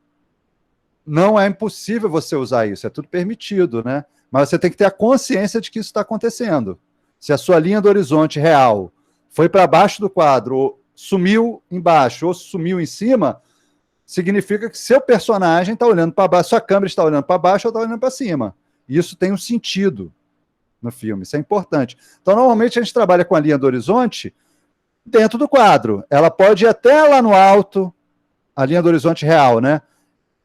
Não é impossível você usar isso, é tudo permitido, né? Mas você tem que ter a consciência de que isso está acontecendo. Se a sua linha do horizonte real foi para baixo do quadro, ou sumiu embaixo, ou sumiu em cima, significa que seu personagem está olhando para baixo, sua câmera está olhando para baixo ou está olhando para cima. E isso tem um sentido no filme, isso é importante. Então, normalmente, a gente trabalha com a linha do horizonte dentro do quadro. Ela pode ir até lá no alto, a linha do horizonte real, né?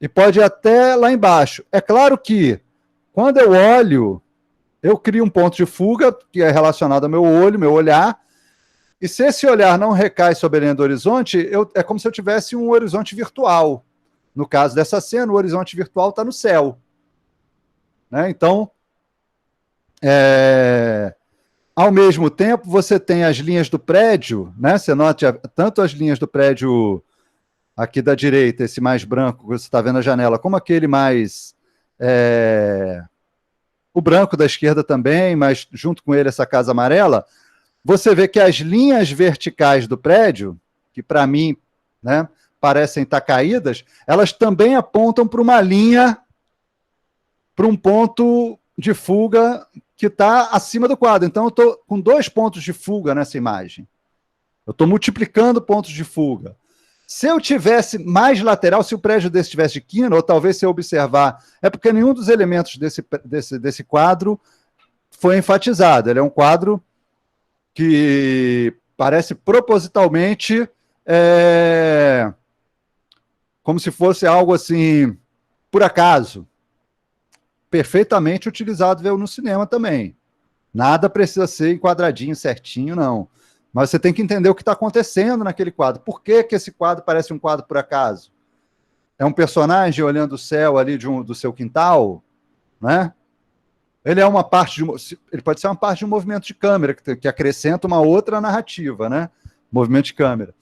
E pode ir até lá embaixo. É claro que, quando eu olho, eu crio um ponto de fuga, que é relacionado ao meu olho, meu olhar, e se esse olhar não recai sobre a linha do horizonte, é como se eu tivesse um horizonte virtual. No caso dessa cena, o horizonte virtual está no céu. Né? Então, ao mesmo tempo, você tem as linhas do prédio, né? Você nota tanto as linhas do prédio aqui da direita, esse mais branco que você está vendo na janela, como aquele mais... o branco da esquerda também, mas junto com ele essa casa amarela, você vê que as linhas verticais do prédio, que para mim, né, parecem estar caídas, elas também apontam para uma linha, para um ponto de fuga que está acima do quadro. Então, eu estou com 2 pontos de fuga nessa imagem. Eu estou multiplicando pontos de fuga. Se eu tivesse mais lateral, se o prédio desse tivesse de quina, ou talvez se eu observar, é porque nenhum dos elementos desse quadro foi enfatizado. Ele é um quadro que parece propositalmente como se fosse algo assim, por acaso. Perfeitamente utilizado no cinema também. Nada precisa ser enquadradinho, certinho, não. Mas você tem que entender o que está acontecendo naquele quadro. Por que esse quadro parece um quadro por acaso? É um personagem olhando o céu ali do seu quintal, né? Ele é uma parte ele pode ser uma parte de um movimento de câmera que acrescenta uma outra narrativa, né? Movimento de câmera.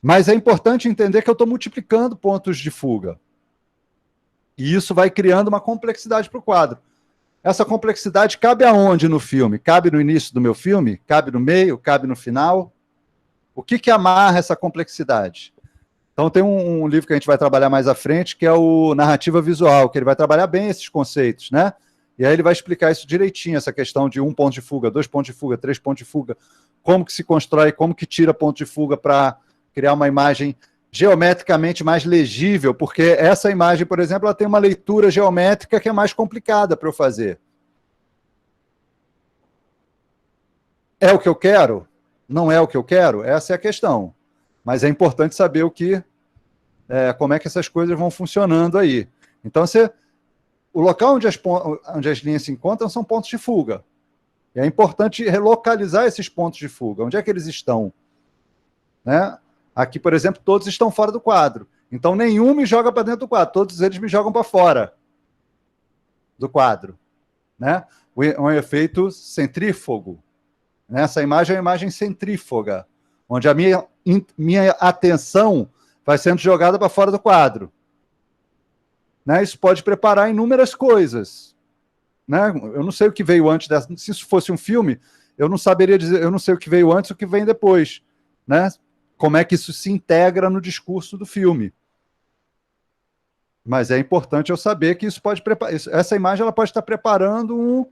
Mas é importante entender que eu estou multiplicando pontos de fuga. E isso vai criando uma complexidade para o quadro. Essa complexidade cabe aonde no filme? Cabe no início do meu filme? Cabe no meio? Cabe no final? O que amarra essa complexidade? Então tem um livro que a gente vai trabalhar mais à frente, que é o Narrativa Visual, que ele vai trabalhar bem esses conceitos, né? E aí ele vai explicar isso direitinho, essa questão de 1 ponto de fuga, 2 pontos de fuga, 3 pontos de fuga, como que se constrói, como que tira ponto de fuga para criar uma imagem geometricamente mais legível, porque essa imagem, por exemplo, ela tem uma leitura geométrica que é mais complicada para eu fazer. É o que eu quero? Não é o que eu quero? Essa é a questão. Mas é importante saber como é que essas coisas vão funcionando aí. Então, o local onde as linhas se encontram são pontos de fuga. E é importante relocalizar esses pontos de fuga. Onde é que eles estão? Né? Aqui, por exemplo, todos estão fora do quadro. Então, nenhum me joga para dentro do quadro. Todos eles me jogam para fora do quadro. Né? Um efeito centrífugo. Essa imagem é uma imagem centrífuga, onde a minha atenção vai sendo jogada para fora do quadro. Né? Isso pode preparar inúmeras coisas. Né? Eu não sei o que veio antes dessa. Se isso fosse um filme, eu não saberia dizer, eu não sei o que veio antes e o que vem depois. Né? Como é que isso se integra no discurso do filme. Mas é importante eu saber que isso pode preparar. Essa imagem ela pode estar preparando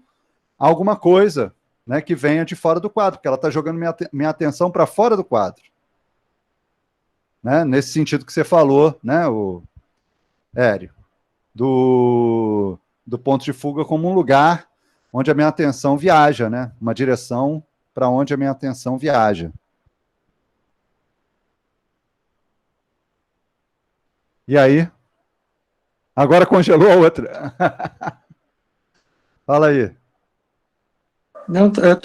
alguma coisa, né, que venha de fora do quadro, porque ela está jogando minha atenção para fora do quadro. Né? Nesse sentido que você falou, né, Hélio, do ponto de fuga como um lugar onde a minha atenção viaja, né? Uma direção para onde a minha atenção viaja. E aí? Agora congelou a outra. Fala aí. Não, eu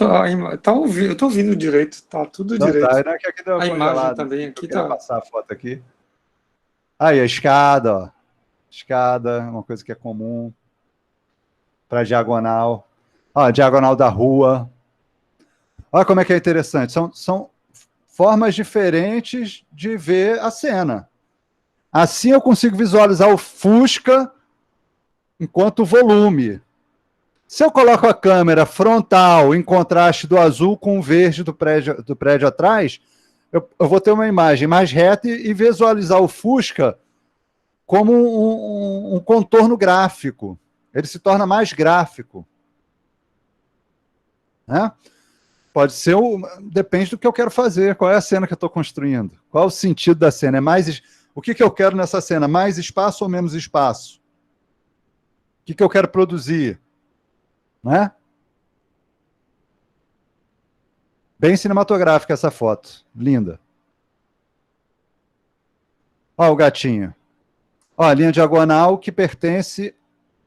tô ouvindo direito, tá tudo Então direito. tá, não é que aqui deu uma A imagem congelada. também Eu aqui queria tá. passar a foto aqui. Aí, a escada, ó. Escada, uma coisa que é comum. Para diagonal. Ó, a diagonal da rua. Olha como é que é interessante. São formas diferentes de ver a cena. Assim eu consigo visualizar o Fusca enquanto volume. Se eu coloco a câmera frontal em contraste do azul com o verde do prédio atrás, eu vou ter uma imagem mais reta e visualizar o Fusca como um contorno gráfico. Ele se torna mais gráfico. Né? Pode ser, depende do que eu quero fazer, qual é a cena que eu estou construindo, qual é o sentido da cena, o que eu quero nessa cena, mais espaço ou menos espaço? O que eu quero produzir? Né? Bem cinematográfica essa foto, linda. Ó o gatinho. Ó, a linha diagonal que pertence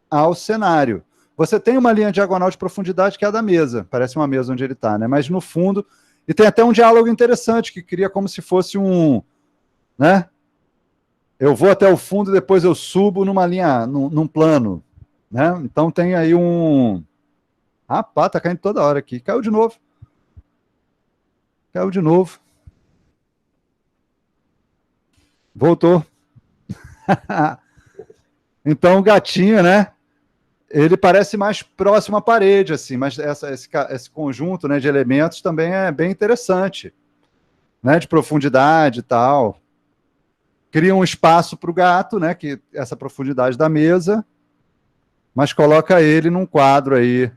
ao cenário. Você tem uma linha diagonal de profundidade que é a da mesa, parece uma mesa onde ele está, né? Mas no fundo, e tem até um diálogo interessante que cria como se fosse né? Eu vou até o fundo e depois eu subo numa linha, num plano, né? Então tem aí Rapaz, tá caindo toda hora aqui. Caiu de novo. Caiu de novo. Voltou. Então o gatinho, né? Ele parece mais próximo à parede, assim, mas esse conjunto, né, de elementos também é bem interessante, né, de profundidade e tal. Cria um espaço para o gato, né, que essa profundidade da mesa, mas coloca ele num quadro aí,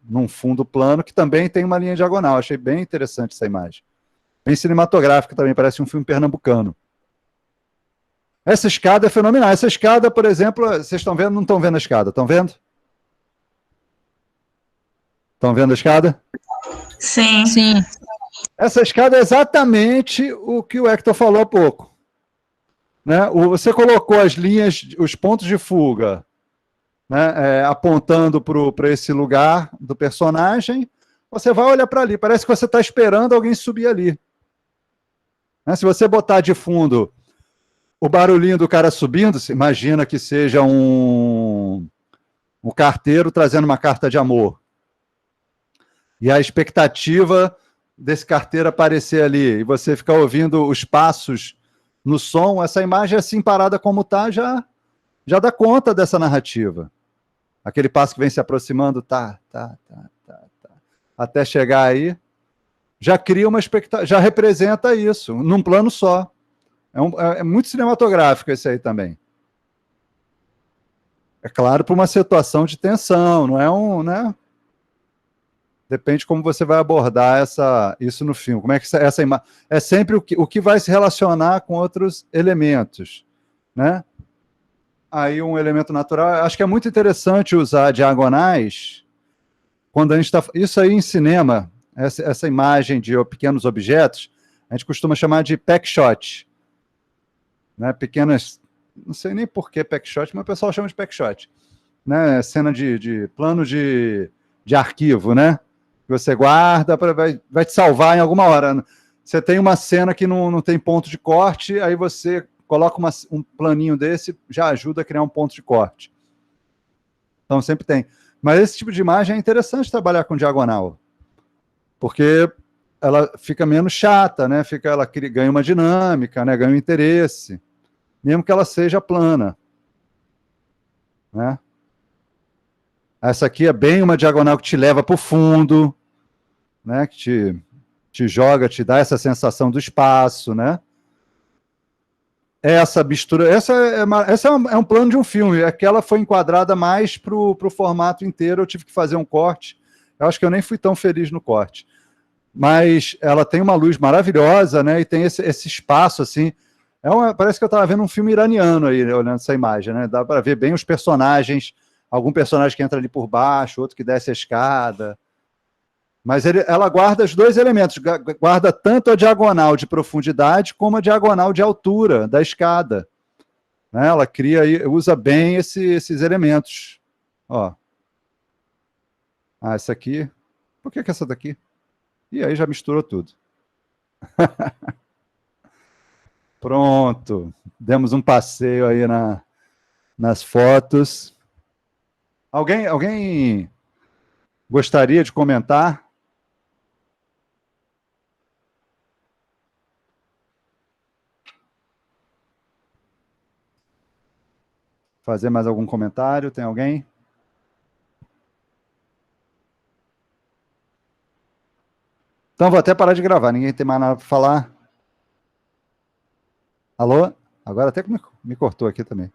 num fundo plano, que também tem uma linha diagonal. Achei bem interessante essa imagem. Bem cinematográfica também, parece um filme pernambucano. Essa escada é fenomenal. Essa escada, por exemplo, vocês estão vendo? Não estão vendo a escada? Estão vendo? Estão vendo a escada? Sim. Sim. Essa escada é exatamente o que o Hector falou há pouco. Né? Você colocou as linhas, os pontos de fuga, né, apontando para esse lugar do personagem, você vai olhar para ali. Parece que você está esperando alguém subir ali. Né? Se você botar de fundo o barulhinho do cara subindo, imagina que seja um carteiro trazendo uma carta de amor. E a expectativa desse carteiro aparecer ali, e você ficar ouvindo os passos no som, essa imagem assim parada como está, já dá conta dessa narrativa. Aquele passo que vem se aproximando, até chegar aí, já cria uma expectativa, já representa isso, num plano só. É muito cinematográfico esse aí também. É claro, para uma situação de tensão, não é né? Depende como você vai abordar isso no filme. Como é que essa imagem é sempre o que vai se relacionar com outros elementos, né? Aí um elemento natural. Acho que é muito interessante usar diagonais quando a gente está. Isso aí em cinema, essa imagem de pequenos objetos, a gente costuma chamar de pack shot. Né, pequenas, não sei nem por que pack shot, mas o pessoal chama de pack shot, né, cena de plano de arquivo, né, que você guarda, vai te salvar em alguma hora. Você tem uma cena que não tem ponto de corte, aí você coloca um planinho desse, já ajuda a criar um ponto de corte. Então sempre tem. Mas esse tipo de imagem é interessante trabalhar com diagonal, porque ela fica menos chata, né, ela ganha uma dinâmica, né, ganha um interesse, mesmo que ela seja plana. Né? Essa aqui é bem uma diagonal que te leva para o fundo, né? Que te joga, te dá essa sensação do espaço. Né? Essa mistura, essa é um plano de um filme, aquela foi enquadrada mais para o formato inteiro, eu tive que fazer um corte, eu acho que eu nem fui tão feliz no corte. Mas ela tem uma luz maravilhosa, né? E tem esse espaço, assim, parece que eu estava vendo um filme iraniano aí, né, olhando essa imagem, né? Dá para ver bem os personagens, algum personagem que entra ali por baixo, outro que desce a escada. Mas ela guarda os dois elementos, guarda tanto a diagonal de profundidade como a diagonal de altura da escada. né? Ela cria e usa bem esses elementos. Ó. Ah, essa aqui. Por que essa daqui? E aí já misturou tudo. Pronto. Demos um passeio aí nas fotos. Alguém gostaria de comentar? Fazer mais algum comentário? Tem alguém? Então vou até parar de gravar. Ninguém tem mais nada para falar? Alô? Agora até que me cortou aqui também.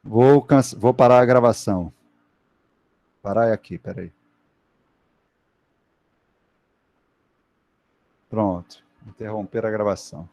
Vou parar a gravação. Parar aqui, peraí. Pronto. Interromper a gravação.